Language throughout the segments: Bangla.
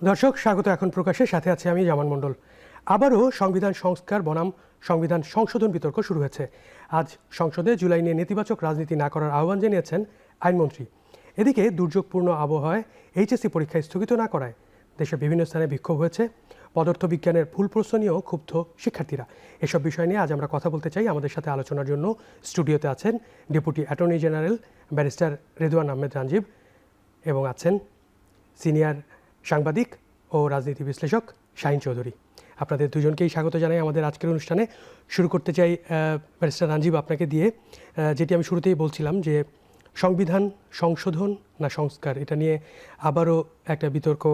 দর্শক স্বাগত এখন প্রকাশের সাথে আছে আমি জামান মণ্ডল। আবারও সংবিধান সংস্কার বনাম সংবিধান সংশোধন বিতর্ক শুরু হয়েছে। আজ সংসদে জুলাই নিয়ে নেতিবাচক রাজনীতি না করার আহ্বান জানিয়েছেন আইনমন্ত্রী। এদিকে দুর্যোগপূর্ণ আবহাওয়ায় এইচএসসি পরীক্ষা স্থগিত না করায় দেশের বিভিন্ন স্থানে বিক্ষোভ হয়েছে। পদার্থবিজ্ঞানের ভুল প্রশ্ন নিয়েও ক্ষুব্ধ শিক্ষার্থীরা। এসব বিষয় নিয়ে আজ আমরা কথা বলতে চাই। আমাদের সাথে আলোচনার জন্য স্টুডিওতে আছেন deputy attorney general barrister Redwan Ahmed Ranjib এবং আছেন সিনিয়র সাংবাদিক ও রাজনীতি বিশ্লেষক শাহিন চৌধুরী। আপনাদের দুজনকেই স্বাগত জানাই আমাদের আজকের অনুষ্ঠানে। শুরু করতে চাই ব্যারিস্টার রাঞ্জিব আপনাকে দিয়ে, যেটি আমি শুরুতেই বলছিলাম যে সংবিধান সংশোধন না সংস্কার, এটা নিয়ে আবারও একটা বিতর্ক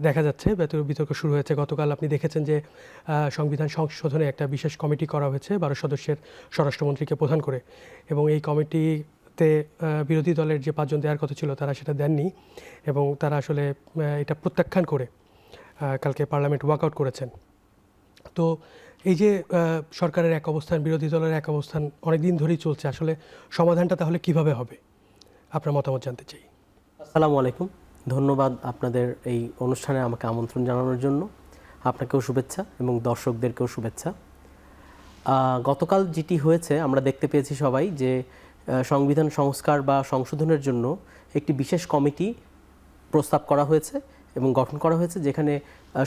দেখা যাচ্ছে, বিতর্ক শুরু হয়েছে। গতকাল আপনি দেখেছেন যে সংবিধান সংশোধনে একটা বিশেষ কমিটি করা হয়েছে 12 সদস্যের স্বরাষ্ট্রমন্ত্রীকে প্রধান করে, এবং এই কমিটিতে বিরোধী দলের যে 5 জন দেওয়ার কথা ছিল তারা সেটা দেননি, এবং তারা আসলে এটা প্রত্যাখ্যান করে কালকে পার্লামেন্ট ওয়াকআউট করেছেন। তো এই যে সরকারের এক অবস্থান, বিরোধী দলের এক অবস্থান অনেক দিন ধরেই চলছে, আসলে সমাধানটা তাহলে কিভাবে হবে আপনার মতামত জানতে চাই। আসসালামু আলাইকুম, ধন্যবাদ আপনাদের এই অনুষ্ঠানে আমাকে আমন্ত্রণ জানানোর জন্য। আপনাকেও শুভেচ্ছা এবং দর্শকদেরকেও শুভেচ্ছা। গতকাল যেটি হয়েছে আমরা দেখতে পেয়েছি সবাই যে সংবিধান সংস্কার বা সংশোধনের জন্য একটি বিশেষ কমিটি প্রস্তাব করা হয়েছে এবং গঠন করা হয়েছে, যেখানে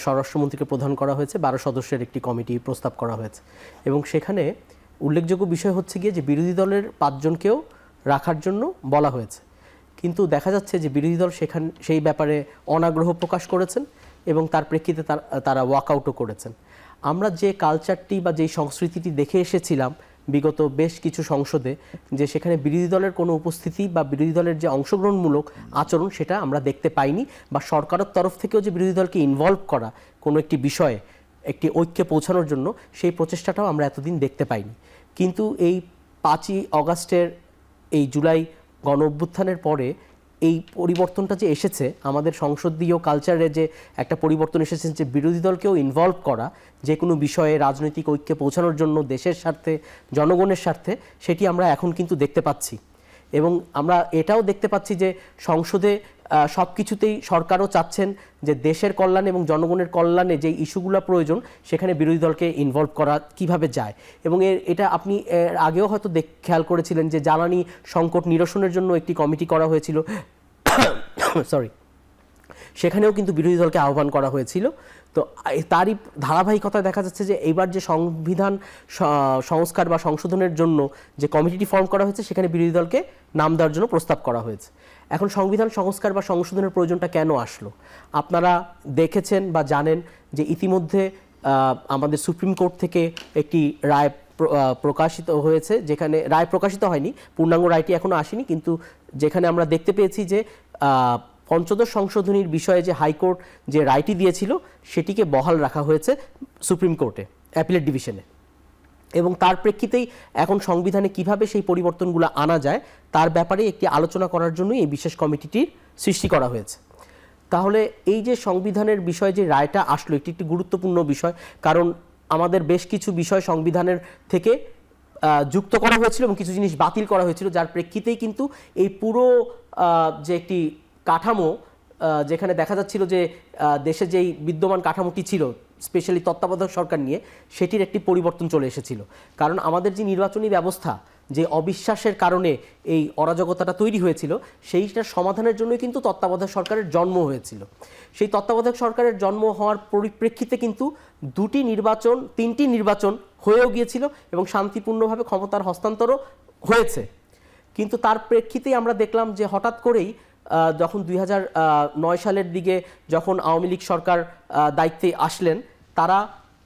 স্বরাষ্ট্রমন্ত্রীকে প্রধান করা হয়েছে। 12 সদস্যের একটি কমিটি প্রস্তাব করা হয়েছে এবং সেখানে উল্লেখযোগ্য বিষয় হচ্ছে গিয়ে যে বিরোধী দলের 5 জনকেও রাখার জন্য বলা হয়েছে। কিন্তু দেখা যাচ্ছে যে বিরোধী দল সেই ব্যাপারে অনাগ্রহ প্রকাশ করেছেন এবং তার প্রেক্ষিতে তারা ওয়াকআউটও করেছেন। আমরা যে কালচারটি বা যেই সংস্কৃতিটি দেখে এসেছিলাম বিগত বেশ কিছু সংসদে, যে সেখানে বিরোধী দলের কোনো উপস্থিতি বা বিরোধী দলের যে অংশগ্রহণমূলক আচরণ সেটা আমরা দেখতে পাইনি, বা সরকারের তরফ থেকেও যে বিরোধী দলকে ইনভলভ করা কোনো একটি বিষয়ে একটি ঐক্যে পৌঁছানোর জন্য সেই প্রচেষ্টাটাও আমরা এতদিন দেখতে পাইনি। কিন্তু এই 5ই অগাস্টের এই জুলাই গণ অভ্যুত্থানের পরে এই পরিবর্তনটা যে এসেছে, আমাদের সংসদীয় কালচারে যে একটা পরিবর্তন এসেছে, যে বিরোধী দলকেও ইনভলভ করা যে কোনো বিষয়ে রাজনৈতিক ঐক্যে পৌঁছানোর জন্য দেশের স্বার্থে, জনগণের স্বার্থে, সেটি আমরা এখন কিন্তু দেখতে পাচ্ছি। এবং আমরা এটাও দেখতে পাচ্ছি যে সংসদে সব কিছুতেই সরকারও চাচ্ছেন যে দেশের কল্যাণ এবং জনগণের কল্যাণে যে ইস্যুগুলো প্রয়োজন সেখানে বিরোধী দলকে ইনভলভ করা কিভাবে যায়। এবং এটা আপনি আগেও হয়তো খেয়াল করেছিলেন যে জ্বালানি সংকট নিরসনের জন্য একটি কমিটি করা হয়েছিল, সরি, সেখানেও কিন্তু বিরোধী দলকে আহ্বান করা হয়েছিল। তো তারই ধারাবাহিকতায় দেখা যাচ্ছে যে এইবার যে সংবিধান সংস্কার বা সংশোধনের জন্য যে কমিটিটি ফর্ম করা হয়েছে সেখানে বিরোধী দলকে নাম দেওয়ার জন্য প্রস্তাব করা হয়েছে। এখন সংবিধান সংস্কার বা সংশোধনের প্রয়োজনটা কেন আসলো? আপনারা দেখেছেন বা জানেন যে ইতিমধ্যে আমাদের সুপ্রিম কোর্ট থেকে একটি রায় প্রকাশিত হয়েছে, যেখানে রায় প্রকাশিত হয়নি, পূর্ণাঙ্গ রায়টি এখনও আসেনি, কিন্তু যেখানে আমরা দেখতে পেয়েছি যে পঞ্চদশ সংশোধনীর বিষয়ে যে হাইকোর্ট যে রায়টি দিয়েছিল সেটিকে বহাল রাখা হয়েছে সুপ্রিম কোর্টে অ্যাপিলেট ডিভিশনে। এবং তার প্রেক্ষিতেই এখন সংবিধানে কিভাবে সেই পরিবর্তনগুলো আনা যায় তার ব্যাপারে একটি আলোচনা করার জন্যই এই বিশেষ কমিটিটির সৃষ্টি করা হয়েছে। তাহলে এই যে সংবিধানের বিষয়ে যে রায়টা আসলো, এটি একটি গুরুত্বপূর্ণ বিষয়, কারণ আমাদের বেশ কিছু বিষয় সংবিধানের থেকে যুক্ত করা হয়েছিল এবং কিছু জিনিস বাতিল করা হয়েছিল, যার প্রেক্ষিতেই কিন্তু এই পুরো যে একটি কাঠামো, যেখানে দেখা যাচ্ছিল যে দেশে যেই বিদ্যমান কাঠামোটি ছিল স্পেশালি তত্ত্বাবধায়ক সরকার নিয়ে, সেটির একটি পরিবর্তন চলে এসেছিল। কারণ আমাদের যে নির্বাচনী ব্যবস্থা, যে অবিশ্বাসের কারণে এই অরাজকতাটা তৈরি হয়েছিল, সেইটার সমাধানের জন্যই কিন্তু তত্ত্বাবধায়ক সরকারের জন্ম হয়েছিল। সেই তত্ত্বাবধায়ক সরকারের জন্ম হওয়ার পরিপ্রেক্ষিতে কিন্তু 3টি নির্বাচন হয়েও গিয়েছিল এবং শান্তিপূর্ণভাবে ক্ষমতার হস্তান্তরও হয়েছে। কিন্তু তার প্রেক্ষিতেই আমরা দেখলাম যে হঠাৎ করেই যখন 2009 সালের দিকে যখন আওয়ামী লীগ সরকার দায়িত্বে আসলেন, তারা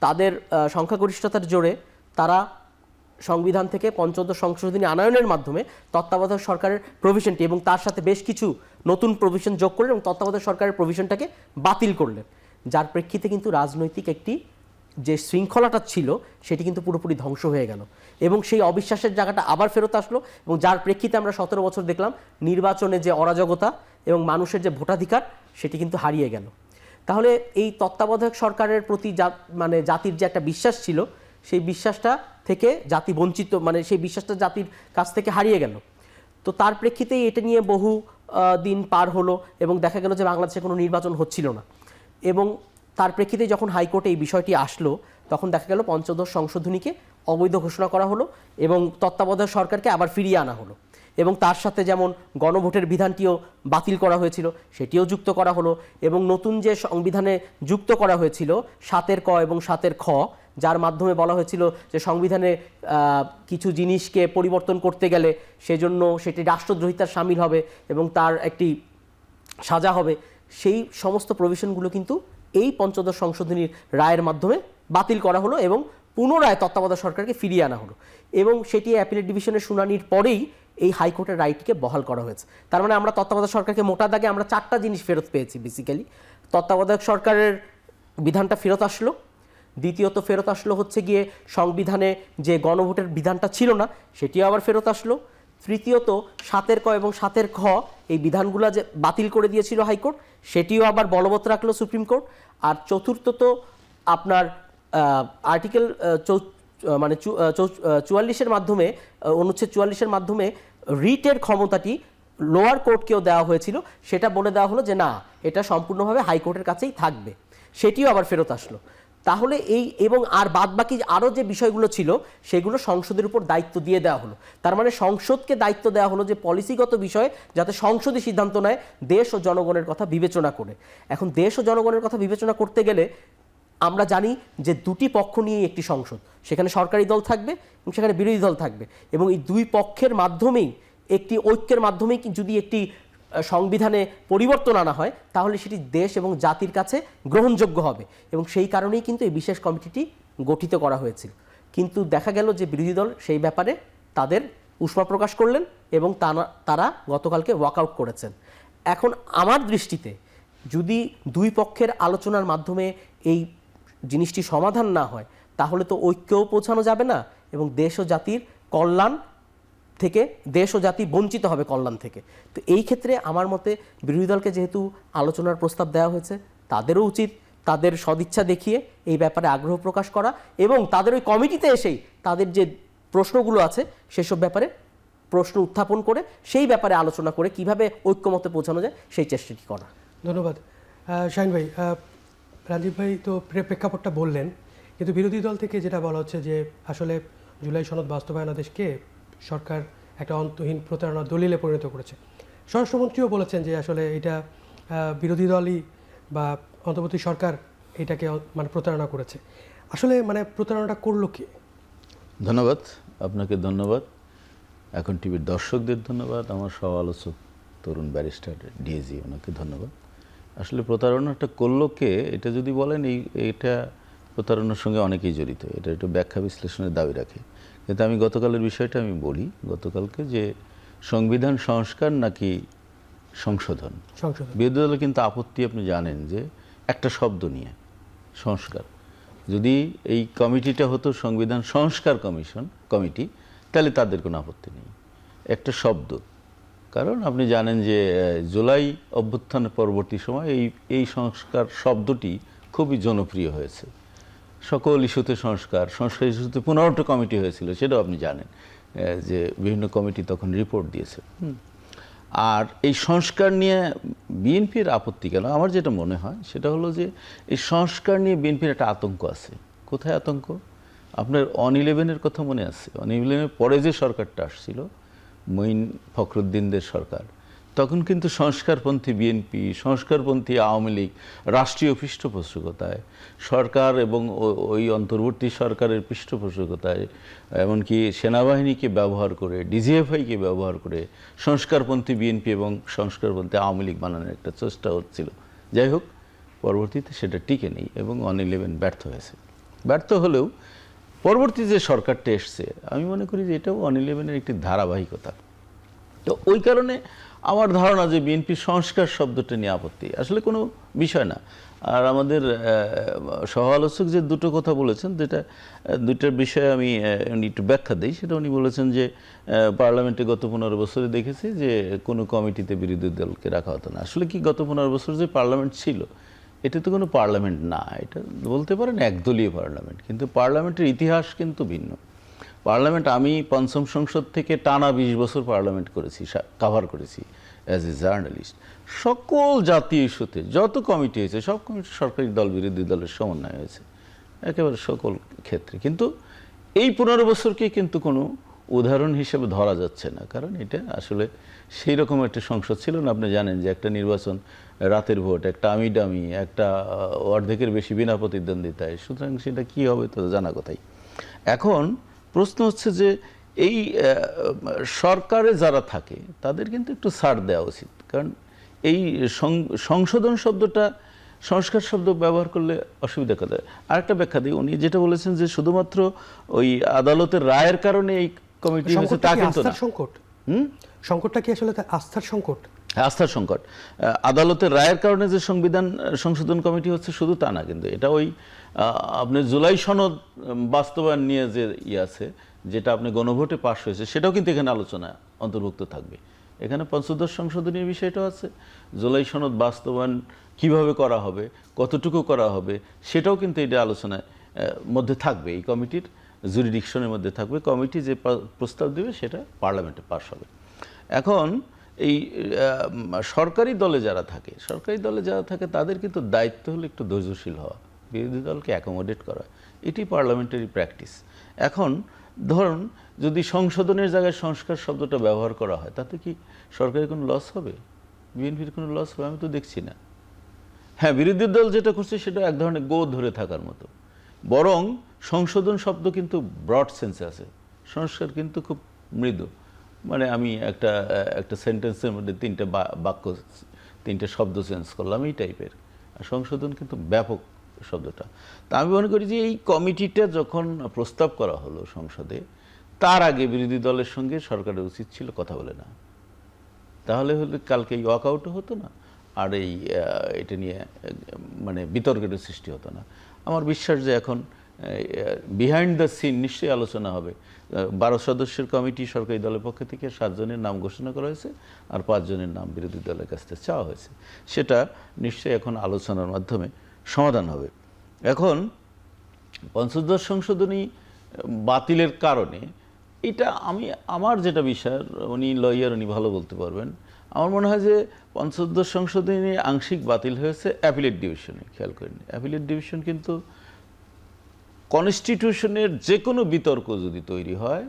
তাদের সংখ্যাগরিষ্ঠতার জোরে তারা সংবিধান থেকে পঞ্চদশ সংশোধনী আনয়নের মাধ্যমে তত্ত্বাবধায়ক সরকারের প্রভিশনটি এবং তার সাথে বেশ কিছু নতুন প্রভিশন যোগ করলেন এবং তত্ত্বাবধায়ক সরকারের প্রভিশনটাকে বাতিল করলেন, যার প্রেক্ষিতে কিন্তু রাজনৈতিক একটি যে শৃঙ্খলাটা ছিল সেটি কিন্তু পুরোপুরি ধ্বংস হয়ে গেল এবং সেই অবিশ্বাসের জায়গাটা আবার ফেরত আসলো। এবং যার প্রেক্ষিতে আমরা 17 বছর দেখলাম নির্বাচনে যে অরাজকতা এবং মানুষের যে ভোটাধিকার সেটি কিন্তু হারিয়ে গেল। তাহলে এই তত্ত্বাবধায়ক সরকারের প্রতি জাতির যে একটা বিশ্বাস ছিল, সেই বিশ্বাসটা থেকে জাতি বঞ্চিত, সেই বিশ্বাসটা জাতির কাছ থেকে হারিয়ে গেল। তো তার প্রেক্ষিতেই এটা নিয়ে বহু দিন পার হলো এবং দেখা গেল যে বাংলাদেশে কোনো নির্বাচন হচ্ছিল না। এবং তার প্রেক্ষিতে যখন হাইকোর্টে এই বিষয়টি আসলো তখন দেখা গেল পঞ্চদশ সংশোধনীকে অবৈধ ঘোষণা করা হলো এবং তত্ত্বাবধায়ক সরকারকে আবার ফিরিয়ে আনা হলো এবং তার সাথে যেমন গণভোটের বিধানটিও বাতিল করা হয়েছিল সেটিও যুক্ত করা হলো এবং নতুন যে সংবিধানে যুক্ত করা হয়েছিল 7 ক এবং 7 খ, যার মাধ্যমে বলা হয়েছিল যে সংবিধানে কিছু জিনিসকে পরিবর্তন করতে গেলে সেজন্য সেটি রাষ্ট্রদ্রোহিতার শামিল হবে এবং তার একটি সাজা হবে, সেই সমস্ত প্রভিশনগুলো কিন্তু এই পঞ্চদশ সংশোধনীর রায়ের মাধ্যমে বাতিল করা হলো এবং পুনরায় তত্ত্বাবধায়ক সরকারকে ফিরিয়ে আনা হলো এবং সেটি অ্যাপিলেট ডিভিশনের শুনানির পরেই এই হাইকোর্টের রায়টিকে বহাল করা হয়েছে। তার মানে আমরা তত্ত্বাবধায়ক সরকারকে মোটা দাগে আমরা 4টা জিনিস ফেরত পেয়েছি। বেসিক্যালি তত্ত্বাবধায়ক সরকারের বিধানটা ফেরত আসলো, দ্বিতীয়ত ফেরত আসলো হচ্ছে গিয়ে সংবিধানে যে গণভোটের বিধানটা ছিল না সেটিও আবার ফেরত আসলো, তৃতীয়ত 7 ক এবং 7 খ এই বিধানগুলো যে বাতিল করে দিয়েছিল হাইকোর্ট সেটিও আবার বলবৎ রাখলো সুপ্রিম কোর্ট, আর চতুর্থত আপনার আর্টিকেল 44-এর মাধ্যমে অনুচ্ছেদ 44-এর মাধ্যমে রিটের ক্ষমতাটি লোয়ার কোর্টকেও দেওয়া হয়েছিল, সেটা বলে দেওয়া হলো যে না, এটা সম্পূর্ণভাবে হাইকোর্টের কাছেই থাকবে, সেটিও আবার ফেরত আসলো। তাহলে এই এবং আর বাদবাকি আরও যে বিষয়গুলো ছিল সেগুলো সংসদের উপর দায়িত্ব দিয়ে দেওয়া হলো। তার মানে সংসদকে দায়িত্ব দেওয়া হলো যে পলিসিগত বিষয়ে যাতে সংসদই সিদ্ধান্ত নেয় দেশ ও জনগণের কথা বিবেচনা করে। এখন দেশ ও জনগণের কথা বিবেচনা করতে গেলে আমরা জানি যে দুটি পক্ষ নিয়ে একটি সংসদ, সেখানে সরকারি দল থাকবে এবং সেখানে বিরোধী দল থাকবে এবং এই দুই পক্ষের মাধ্যমেই একটি ঐক্যের মাধ্যমেই যদি একটি সংবিধানে পরিবর্তন আনা হয় তাহলে সেটি দেশ এবং জাতির কাছে গ্রহণযোগ্য হবে এবং সেই কারণেই কিন্তু এই বিশেষ কমিটিটি গঠিত করা হয়েছিল। কিন্তু দেখা গেল যে বিরোধী দল সেই ব্যাপারে তাদের উষ্মা প্রকাশ করলেন এবং তারা গতকালকে ওয়াকআউট করেছেন। এখন আমার দৃষ্টিতে যদি দুই পক্ষের আলোচনার মাধ্যমে এই জিনিসটি সমাধান না হয় তাহলে তো ঐক্যও পৌঁছানো যাবে না এবং দেশ ও জাতির কল্যাণ থেকে দেশ ও জাতি বঞ্চিত হবে কল্যাণ থেকে। তো এই ক্ষেত্রে আমার মতে বিরোধী দলকে যেহেতু আলোচনার প্রস্তাব দেওয়া হয়েছে তাদেরও উচিত তাদের সদিচ্ছা দেখিয়ে এই ব্যাপারে আগ্রহ প্রকাশ করা এবং তাদের ওই কমিটিতে এসেই তাদের যে প্রশ্নগুলো আছে সেসব ব্যাপারে প্রশ্ন উত্থাপন করে সেই ব্যাপারে আলোচনা করে কিভাবে ঐক্যমতে পৌঁছানো যায় সেই চেষ্টাটি করা। ধন্যবাদ। শাহিন ভাই, রাজীব ভাই তো প্রেক্ষাপটটা বললেন, কিন্তু বিরোধী দল থেকে যেটা বলা হচ্ছে যে আসলে জুলাই সনদ বাস্তবায়নাদেশকে সরকার একটা অন্তহীন প্রতারণার দলিলে পরিণত করেছে। স্বরাষ্ট্রমন্ত্রীও বলেছেন যে আসলে এটা বিরোধী দলই বা অন্তর্বর্তী সরকার এটাকে মানে প্রতারণা করেছে। আসলে মানে প্রতারণাটা করলো কে? ধন্যবাদ আপনাকে, ধন্যবাদ এখন টিভির দর্শকদের ধন্যবাদ, আমার সহ আলোচক তরুণ ব্যারিস্টার ডিএজি ওনাকে ধন্যবাদ। আসলে প্রতারণাটা করলো কে এটা যদি বলেন, এটা প্রতারণার সঙ্গে অনেকেই জড়িত, এটা একটু ব্যাখ্যা বিশ্লেষণের দাবি রাখে। কিন্তু আমি গতকালের বিষয়টা আমি বলি, গতকালকে যে সংবিধান সংস্কার নাকি সংশোধন, বিরোধী দলের কিন্তু আপত্তি আপনি জানেন যে একটা শব্দ নিয়ে সংস্কার। যদি এই কমিটিটা হতো সংবিধান সংস্কার কমিটি তাহলে তাদের কোনো আপত্তি নেই, একটা শব্দ। কারণ আপনি জানেন যে জুলাই অভ্যুত্থানের পরবর্তী সময় এই সংস্কার শব্দটি খুবই জনপ্রিয় হয়েছে। সকল ইস্যুতে সংস্কার ইস্যুতে 15টা কমিটি হয়েছিল, সেটাও আপনি জানেন যে বিভিন্ন কমিটি তখন রিপোর্ট দিয়েছে। আর এই সংস্কার নিয়ে বিএনপির আপত্তি কেন? আমার যেটা মনে হয় সেটা হলো যে এই সংস্কার নিয়ে বিএনপির একটা আতঙ্ক আছে। কোথায় আতঙ্ক? আপনার অন-11-এর কথা মনে আছে? অন-11-এর পরে যে সরকারটা আসছিল, মঈন ফখরুদ্দিনদের সরকার, তখন কিন্তু সংস্কারপন্থী বিএনপি, সংস্কারপন্থী আওয়ামী লীগ রাষ্ট্রীয় পৃষ্ঠপোষকতায় সরকার এবং ওই অন্তর্বর্তী সরকারের পৃষ্ঠপোষকতায় এমনকি সেনাবাহিনীকে ব্যবহার করে, ডিজিএফআইকে ব্যবহার করে সংস্কারপন্থী বিএনপি এবং সংস্কারপন্থী আওয়ামী লীগ বানানোর একটা চেষ্টা হচ্ছিল। যাই হোক, পরবর্তীতে সেটা টিকে নেই এবং অন-11 ব্যর্থ হয়েছে। ব্যর্থ হলেও পরবর্তী যে সরকারটা এসছে, আমি মনে করি যে এটাও অন-11-এর একটি ধারাবাহিকতা। তো ওই কারণে আমার ধারণা যে বিএনপির সংস্কার শব্দটা নিয়ে আপত্তি আসলে কোনো বিষয় না। আর আমাদের সহ আলোচক যে দুটো কথা বলেছেন, দুইটার বিষয়ে আমি একটু ব্যাখ্যা দিই। সেটা উনি বলেছেন যে পার্লামেন্টে গত 15 বছরে দেখেছি যে কোনো কমিটিতে বিরোধী দলকে রাখা হতো না। আসলে কি গত 15 বছর যে পার্লামেন্ট ছিল, এটা তো কোনো পার্লামেন্ট না, এটা বলতে পারেন একদলীয় পার্লামেন্ট। কিন্তু পার্লামেন্টের ইতিহাস কিন্তু ভিন্ন। পার্লামেন্ট, আমি পঞ্চম সংসদ থেকে টানা 20 বছর পার্লামেন্ট করেছি, কাভার করেছি অ্যাজ এ জার্নালিস্ট সকল জাতীয় ইস্যুতে যত কমিটি হয়েছে সব কমিটি সরকারি দল বিরোধী দলের সমন্বয় হয়েছে একেবারে সকল ক্ষেত্রে। কিন্তু এই 15 বছরকে কিন্তু কোনো উদাহরণ হিসেবে ধরা যাচ্ছে না, কারণ এটা আসলে সেই রকম একটা সংসদ ছিল না। আপনি জানেন যে একটা নির্বাচন রাতের ভোট, একটা আমিডামি, একটা অর্ধেকের বেশি বিনা প্রতিদ্বন্দ্বিতায়, সুতরাং সেটা কী হবে তো জানা কথাই। এখন প্রশ্ন হচ্ছে যে এই সরকারে যারা থাকে তাদের কিন্তু একটু ছাড় দেওয়া উচিত, কারণ এই সংশোধন শব্দটা সংস্কার শব্দ ব্যবহার করলে অসুবিধা কথা। আরেকটা ব্যাখ্যা দিই, উনি যেটা বলেছেন যে শুধুমাত্র ওই আদালতের রায়ের কারণে এই কমিটি হয়েছে তা কিন্তু না। সংকটটা কি আসলে আস্থার সংকট? আস্থার সংকট। আদালতের রায়ের কারণে যে সংবিধান সংশোধন কমিটি হচ্ছে শুধু তা না, কিন্তু এটা ওই আপনার জুলাই সনদ বাস্তবায়ন নিয়ে যে আছে, যেটা আপনি গণভোটে পাশ হয়েছে, সেটাও কিন্তু এখানে আলোচনা অন্তর্ভুক্ত থাকবে। এখানে পঞ্চদশ সংশোধনীর বিষয়টা আছে, জুলাই সনদ বাস্তবায়ন কিভাবে করা হবে, কতটুকু করা হবে, সেটাও কিন্তু এটা আলোচনায় মধ্যে থাকবে, এই কমিটির জুরিডিকশনের মধ্যে থাকবে। কমিটি যে প্রস্তাব দেবে সেটা পার্লামেন্টে পাস হবে। এখন এই সরকারি দলে যারা থাকে তাদের কিন্তু দায়িত্ব হলো একটু ধৈর্যশীল হওয়া, বিরোধী দলকে অ্যাকোমোডেট করা, এটি পার্লামেন্টারি প্র্যাকটিস। এখন ধরুন যদি সংশোধনের জায়গায় সংস্কার শব্দটা ব্যবহার করা হয়, তাতে কি সরকারের কোনো লস হবে, বিএনপির কোনো লস হবে? আমি তো দেখছি না। হ্যাঁ, বিরোধী দল যেটা করছে সেটা এক ধরনের গো ধরে থাকার মতো, বরং সংশোধন শব্দ কিন্তু ব্রড সেন্সে আছে, সংস্কার কিন্তু খুব মৃদু। মানে আমি একটা সেন্টেন্সের মধ্যে 3টে বাক্য 3টে শব্দ চেঞ্জ করলাম, এই টাইপের। আর সংশোধন কিন্তু ব্যাপক শব্দটা। তা আমি মনে করি যে এই কমিটিটা যখন প্রস্তাব করা হলো সংসদে, তার আগে বিরোধী দলের সঙ্গে সরকারের উচিত ছিল কথা বলে না, তাহলে কালকে এই ওয়াকআউটও হতো না, আর এটা নিয়ে মানে বিতর্কের সৃষ্টি হতো না। আমার বিশ্বাস যে এখন বিহাইন্ড দ্য সিন নিশ্চয়ই আলোচনা হবে। 12 সদস্যের কমিটি সরকারি দলের পক্ষ থেকে 7 জনের নাম ঘোষণা করা হয়েছে, আর 5 জনের নাম বিরোধী দলের কাছ থেকে চাওয়া হয়েছে। সেটা নিশ্চয়ই এখন আলোচনার মাধ্যমে সমাধান হবে। এখন পঞ্চদশ সংশোধনী বাতিলের কারণে এটা আমার যেটা বিষয়, উনি লয়ার, উনি ভালো বলতে পারবেন। আমার মনে হয় যে পঞ্চদশ সংশোধনী আংশিক বাতিল হয়েছে অ্যাপিলেট ডিভিশনে। খেয়াল করেন, অ্যাপিলেট ডিভিশন কিন্তু কনস্টিটিউশনের যে কোনো বিতর্ক যদি তৈরি হয়,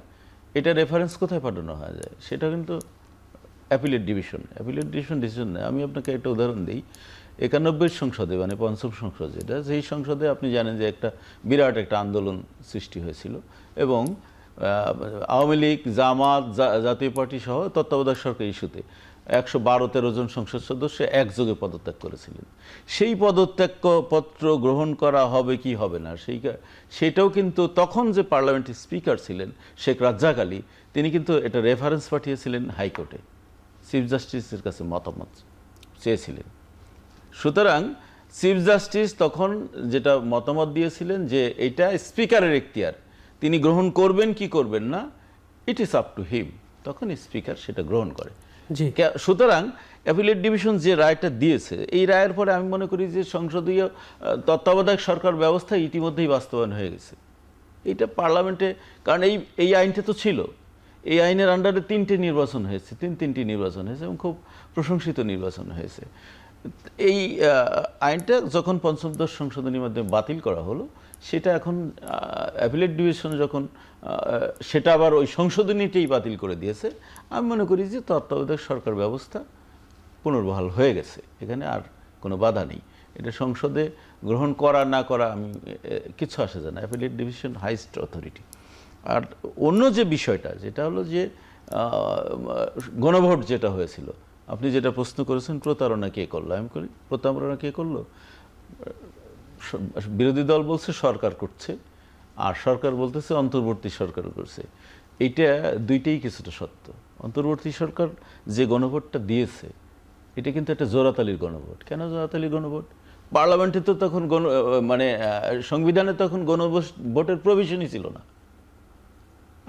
এটা রেফারেন্স কোথায় পাঠানো হয়ে যায়, সেটা কিন্তু অ্যাপিলেট ডিভিশন ডিসিশন নেয়। আমি আপনাকে একটা উদাহরণ দিই। 91 সংসদে, মানে পঞ্চম সংসদ যেটা, সেই সংসদে আপনি জানেন যে একটা বিরাট একটা আন্দোলন সৃষ্টি হয়েছিল, এবং আওয়ামী লীগ, জামাত, জাতীয় পার্টি সহ তত্ত্বাবধায়ক সরকার ইস্যুতে 112-13 জন সংসদ সদস্য একযোগে পদত্যাগ করেছিলেন। সেই পদত্যাগ পত্র গ্রহণ করা হবে কি হবে না, সেটাও কিন্তু তখন যে পার্লামেন্টের স্পিকার ছিলেন শেখ রাজ্জাক আলী, তিনি কিন্তু এটা রেফারেন্স পাঠিয়েছিলেন হাইকোর্টে, চিফ জাস্টিসের কাছে মতামত চেয়েছিলেন। সুতরাং চিফ জাস্টিস তখন যেটা মতামত দিয়েছিলেন যে এটা স্পিকারের এখতিয়ার, তিনি গ্রহণ করবেন কি করবেন না, it is up to him. তখন স্পিকার সেটা গ্রহণ করে। সুতরাং অ্যাপিলেট ডিভিশন যে রায়টা দিয়েছে, এই রায়ের পরে আমি মনে করি যে সংসদীয় তত্ত্বাবধায়ক সরকার ব্যবস্থা ইতিমধ্যেই বাস্তবায়ন হয়ে গেছে। এটা পার্লামেন্টে, কারণ এই আইনটা তো ছিল, এই আইনের আন্ডারে 3টে নির্বাচন হয়েছে, তিনটি নির্বাচন হয়েছে, এবং খুব প্রশংসিত নির্বাচন হয়েছে। এই আইনটা যখন পঞ্চদশ সংশোধনীর মাধ্যমে বাতিল করা হলো, সেটা এখন অ্যাপিলেট ডিভিশন যখন সেটা আবার ওই সংশোধনীতেই বাতিল করে দিয়েছে, আমি মনে করি যে তত্ত্বাবধায়ক সরকার ব্যবস্থা পুনর্বহাল হয়ে গেছে, এখানে আর কোনো বাধা নেই। এটা সংসদে গ্রহণ করা না করা আমি কিছু আসে যায় না, অ্যাপিলেট ডিভিশন হাইস্ট অথরিটি। আর অন্য যে বিষয়টা, যেটা হলো যে গণভোট যেটা হয়েছিল, আপনি যেটা প্রশ্ন করেছেন প্রতারণা কে করলো, আমি করি প্রতারণা কে করলো, বিরোধী দল বলছে সরকার করছে, আর সরকার বলতেছে অন্তর্বর্তী সরকার করছে। এইটা দুইটাই কিছুটা সত্য। অন্তর্বর্তী সরকার যে গণভোটটা দিয়েছে, এটা কিন্তু একটা জোড়াতালির গণভোট। কেন জোড়াতালির গণভোট? পার্লামেন্টে তো তখন মানে সংবিধানে তখন গণভোটের প্রভিশনই ছিল না,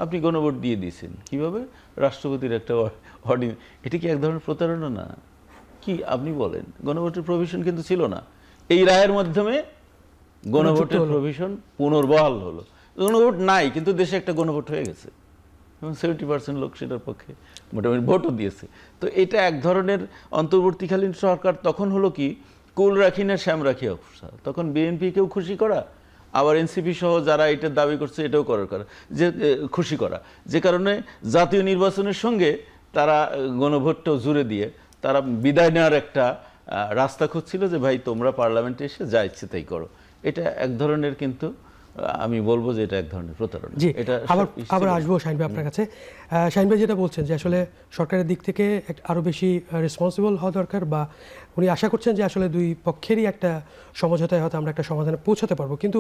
আপনি গণভোট দিয়ে দিয়েছেন কিভাবে? রাষ্ট্রপতির একটা অর্ডিন। এটা কি এক ধরনের প্রতারণা না? কি আপনি বলেন? গণভোটের প্রভিশন কিন্তু ছিল না, এই রায়ের মাধ্যমে গণভোটের প্রভিশন পুনর্বহাল হলো। গণভোট নাই, কিন্তু দেশে একটা গণভোট হয়ে গেছে। এবং 70% লোক সেটার পক্ষে মোটামুটি ভোটও দিয়েছে। তো এটা এক ধরনের অন্তর্বর্তীকালীন সরকার তখন হলো কি, কুল রাখি না শ্যাম রাখি অবস্থা। তখন বিএনপিকেও খুশি করা, আবার এনসিপি সহ যারা এটার দাবি করছে এটাও করা যে খুশি করা, যে কারণে জাতীয় নির্বাচনের সঙ্গে তারা গণভোটটাও জুড়ে দিয়ে তারা বিদায় নেওয়ার একটা রাস্তা খুঁজছিল, যে ভাই তোমরা পার্লামেন্টে এসে যা ইচ্ছে তাই করো। এটা এক ধরনের, কিন্তু আমি বলবো যে এটা এক ধরনের প্রতারণা। জি, এটা আবার আসবো শাহিন ভাই আপনার কাছে। শাহিন ভাই যেটা বলছেন যে আসলে সরকারের দিক থেকে আরও বেশি রেসপন্সিবল হওয়া দরকার, বা উনি আশা করছেন যে আসলে দুই পক্ষেরই একটা সমঝোতায় হয়তো আমরা একটা সমাধানে পৌঁছাতে পারবো, কিন্তু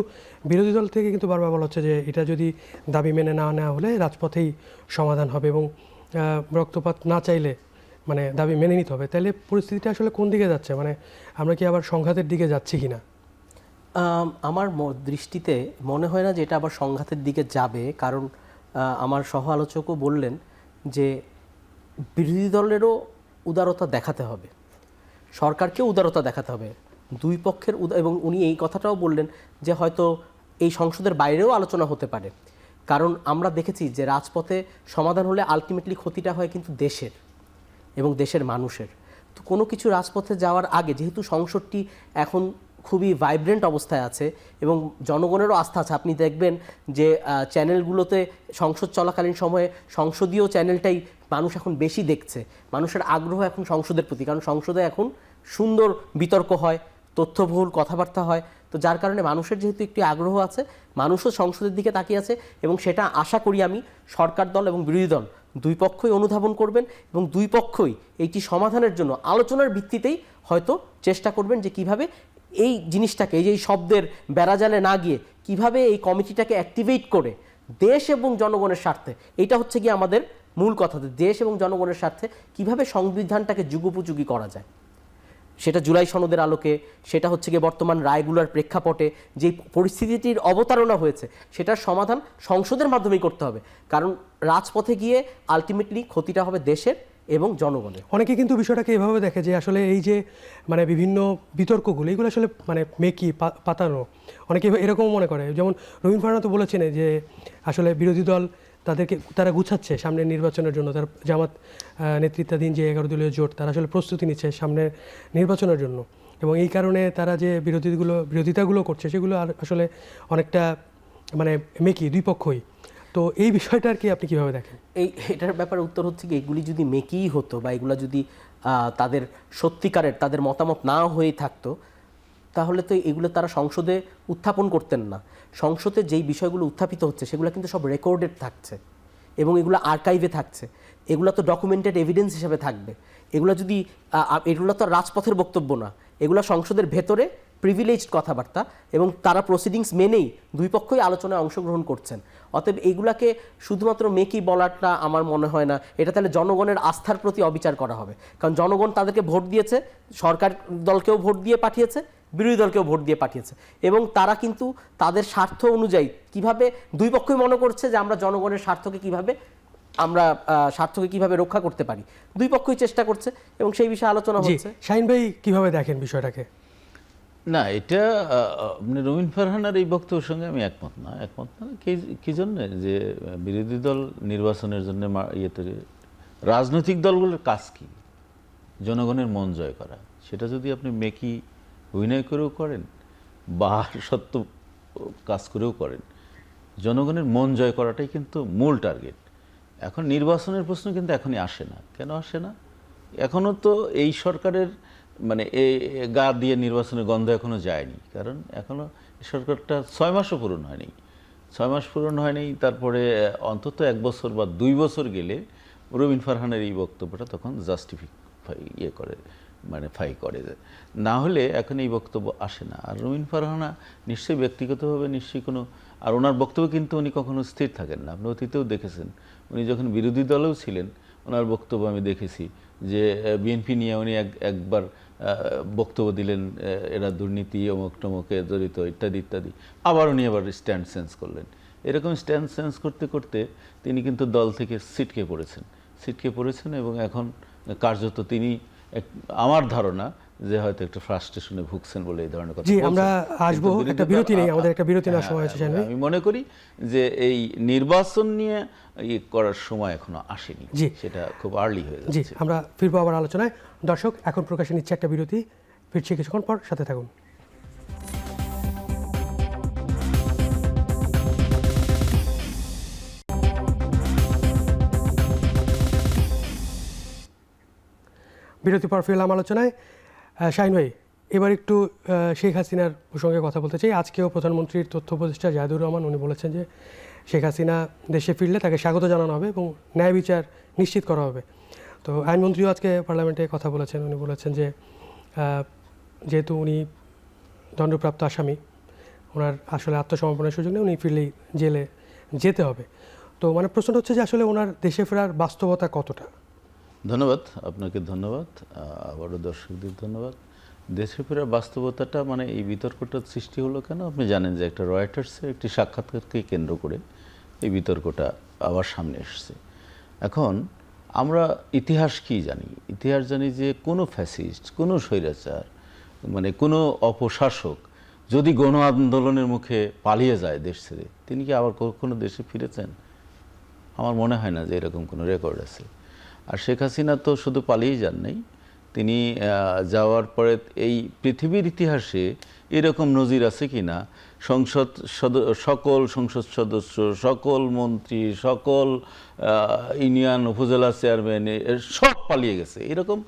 বিরোধী দল থেকে কিন্তু বারবার বলা হচ্ছে যে এটা যদি দাবি মেনে না নেওয়া হলে রাজপথেই সমাধান হবে, এবং রক্তপাত না চাইলে মানে দাবি মেনে নিতে হবে। তাহলে পরিস্থিতিটা আসলে কোন দিকে যাচ্ছে, মানে আমরা কি আবার সংঘাতের দিকে যাচ্ছি কিনা? আমার দৃষ্টিতে মনে হয় না যে এটা আবার সংঘাতের দিকে যাবে, কারণ আমার সহ আলোচকও বললেন যে বিরোধী দলেরও উদারতা দেখাতে হবে, সরকারকেও উদারতা দেখাতে হবে, দুই পক্ষের এবং উনি এই কথাটাও বললেন যে হয়তো এই সংসদের বাইরেও আলোচনা হতে পারে, কারণ আমরা দেখেছি যে রাজপথে সমাধান হলে আলটিমেটলি ক্ষতিটা হয় কিন্তু দেশের এবং দেশের মানুষের। তো কোনো কিছু রাজপথে যাওয়ার আগে, যেহেতু সংসদটি এখন খুবই ভাইব্রেন্ট অবস্থায় আছে এবং জনগণেরও আস্থা আছে, আপনি দেখবেন যে চ্যানেলগুলোতে সংসদ চলাকালীন সময়ে সংসদীয় চ্যানেলটাই মানুষ এখন বেশি দেখছে, মানুষের আগ্রহ এখন সংসদের প্রতি, কারণ সংসদে এখন সুন্দর বিতর্ক হয়, তথ্যবহুল কথাবার্তা হয়। তো যার কারণে মানুষের যেহেতু একটি আগ্রহ আছে, মানুষও সংসদের দিকে তাকিয়ে আছে, এবং সেটা আশা করি আমি সরকার দল এবং বিরোধী দল দুই পক্ষই অনুধাবন করবেন এবং দুই পক্ষই এইটি সমাধানের জন্য আলোচনার ভিত্তিতেই হয়তো চেষ্টা করবেন যে কিভাবে এই জিনিসটাকে, এই যে শব্দের বেড়াজালে না গিয়ে কিভাবে এই কমিটিটাকে অ্যাক্টিভেট করে দেশ এবং জনগণের স্বার্থে, এটা হচ্ছে কি আমাদের মূল কথা, দেশ এবং জনগণের স্বার্থে কিভাবে সংবিধানটাকে যুগোপযোগী করা যায়, সেটা জুলাই সনদের আলোকে, সেটা হচ্ছে গিয়ে বর্তমান রায়গুলোর প্রেক্ষাপটে যে পরিস্থিতিটির অবতারণা হয়েছে সেটার সমাধান সংসদের মাধ্যমেই করতে হবে, কারণ রাজপথে গিয়ে আলটিমেটলি ক্ষতিটা হবে দেশের এবং জনগণের। অনেকে কিন্তু বিষয়টাকে এভাবে দেখে যে আসলে এই যে মানে বিভিন্ন বিতর্কগুলো, এগুলো আসলে মানে মেকি পাতানো, অনেকে এরকম মনে করে। যেমন রবীন ফারহানা তো বলেছেন যে আসলে বিরোধী দল তারা গুছাচ্ছে সামনের নির্বাচনের জন্য, তার জামাত নেতৃত্বাধীন যে 11 দলীয় জোট তারা আসলে প্রস্তুতি নিচ্ছে সামনের নির্বাচনের জন্য, এবং এই কারণে তারা যে বিরোধিতাগুলো করছে সেগুলো আর আসলে অনেকটা মানে মেকি দুই পক্ষই। তো এই বিষয়টা আর কি আপনি কীভাবে দেখেন? এটার ব্যাপারে উত্তর হচ্ছে কি, এগুলি যদি মেকিই হতো বা এগুলো যদি তাদের সত্যিকারের তাদের মতামত না হয়ে থাকতো, তাহলে তো এগুলো তারা সংসদে উত্থাপন করতেন না। সংসদে যেই বিষয়গুলো উত্থাপিত হচ্ছে সেগুলো কিন্তু সব রেকর্ডেড থাকছে এবং এগুলো আর্কাইভে থাকছে, এগুলো তো ডকুমেন্টেড এভিডেন্স হিসেবে থাকবে। এগুলো তো রাজপথের বক্তব্য না, এগুলো সংসদের ভেতরে প্রিভিলেজড কথাবার্তা, এবং তারা প্রসিডিংস মেনেই দুই পক্ষই আলোচনায় অংশগ্রহণ করছেন। অতএব এইগুলাকে শুধুমাত্র মেকি বলাটা আমার মনে হয় না, এটা তাহলে জনগণের আস্থার প্রতি অবিচার করা হবে, কারণ জনগণ তাদেরকে ভোট দিয়েছে, সরকার দলকেও ভোট দিয়ে পাঠিয়েছে, বিরোধী দলকেও ভোট দিয়ে পাঠিয়েছে, এবং তারা কিন্তু তাদের স্বার্থ অনুযায়ী কিভাবে দুই পক্ষই মনে করছে যে আমরা জনগণের স্বার্থকে কিভাবে রক্ষা করতে পারি, দুই পক্ষই চেষ্টা করছে এবং সেই বিষয়ে আলোচনা হচ্ছে। শাহিন ভাই কিভাবে দেখেন বিষয়টাকে? না, এটা রবীন ফারহানার এই বক্তব্যের সঙ্গে আমি একমত না। কি জন্য যে বিরোধী দল নির্বাচনের জন্য রাজনৈতিক দলগুলোর কাজ কি? জনগণের মন জয় করা। সেটা যদি আপনি মেকি অভিনয় করেও করেন বা সত্য কাজ করেও করেন, জনগণের মন জয় করাটাই কিন্তু মূল টার্গেট। এখন নির্বাচনের প্রশ্ন কিন্তু এখনই আসে না। কেন আসে না? এখনও তো এই সরকারের মানে গা দিয়ে নির্বাচনের গন্ধ এখনো যায়নি, কারণ এখনো সরকারটা 6 মাসও পূরণ হয়নি। 6 মাস পূরণ হয়নি, তারপরে অন্তত 1 বছর বা 2 বছর গেলে রবীন ফারহানের এই বক্তব্যটা তখন ফাই করে, না হলে এখন এই বক্তব্য আসে না। আর রবীন ফারহানা নিশ্চয়ই ব্যক্তিগতভাবে নিশ্চয়ই আর ওনার বক্তব্য কিন্তু উনি কখনো স্থির থাকেন না। আপনি অতীতেও দেখেছেন, উনি যখন বিরোধী দলেও ছিলেন ওনার বক্তব্য আমি দেখেছি যে বিএনপি নিয়ে উনি একবার বক্তব্য দিলেন এরা দুর্নীতি অমুক টমুকে জড়িত ইত্যাদি ইত্যাদি, আবার উনি স্ট্যান্ড চেঞ্জ করলেন। এরকম স্ট্যান্ড চেঞ্জ করতে করতে তিনি কিন্তু দল থেকে ছিটকে পড়েছেন এবং এখন কার্যত তিনি আমার ধারণা যে হয়তো একটু ফ্রাস্ট্রেশনে ভুগছেন বলে এই ধরনের কথা জি, বলছেন। আমরা আসবো, কিন্তু একটা বিরতি নেই, আমাদের একটা বিরতি নেওয়ার হ্যাঁ, সময় হয়েছে শাহিন ভাই। আমি মনে করি যে এই নির্বাচন নিয়ে করার সময় এখনো আসেনি, জি। সেটা খুব আর্লি হয়ে জি, যাচ্ছে। আমরা ফিরবো আবার আলোচনায়। দর্শক, এখন প্রকাশে নিচ্ছে একটা বিরতি, ফিরছি কিছুক্ষণ পর, সাথে থাকুন। বিরতি পর ফিরলাম আলোচনায়। শাহিন ভাই, এবার একটু শেখ হাসিনার প্রসঙ্গে কথা বলতে চাই। আজকেও প্রধানমন্ত্রীর তথ্য উপদেষ্টা জাহিদুর রহমান উনি বলেছেন যে শেখ হাসিনা দেশে ফিরলে তাকে স্বাগত জানানো হবে এবং ন্যায় বিচার নিশ্চিত করা হবে। তো আইনমন্ত্রীও আজকে পার্লামেন্টে কথা বলেছেন, উনি বলেছেন যে যেহেতু উনি দণ্ডপ্রাপ্ত আসামি, ওনার আসলে আত্মসমর্পণের সুযোগ নেই, উনি ফিরলেই জেলে যেতে হবে। তো মানে প্রশ্নটা হচ্ছে যে আসলে ওনার দেশে ফেরার বাস্তবতা কতটা? ধন্যবাদ, আপনাকে ধন্যবাদ, আবারও দর্শকদের ধন্যবাদ। দেশে ফেরার বাস্তবতাটা মানে এই বিতর্কটার সৃষ্টি হলো কেন? আপনি জানেন যে একটা রয়টার্সের একটি সাক্ষাৎকারকে কেন্দ্র করে এই বিতর্কটা আবার সামনে এসছে। এখন আমরা ইতিহাস কি জানি? ইতিহাস জানি যে কোনো ফ্যাসিস্ট, কোনো স্বৈরাচার, মানে কোনো অপশাসক যদি গণ আন্দোলনের মুখে পালিয়ে যায় দেশ ছেড়ে, তিনি কি আবার কখনো দেশে ফিরেছেন? আমার মনে হয় না যে এরকম কোনো রেকর্ড আছে। আর শেখ হাসিনা তো শুধু পালিয়েই যান নাই, তিনি যাওয়ার পরে এই পৃথিবীর ইতিহাসে এরকম নজির আছে কি না সকল সংসদ সদস্য, সকল মন্ত্রী, সকল ইউনিয়ন উপজেলা চেয়ারম্যান সব পালিয়ে গেছে, এরকম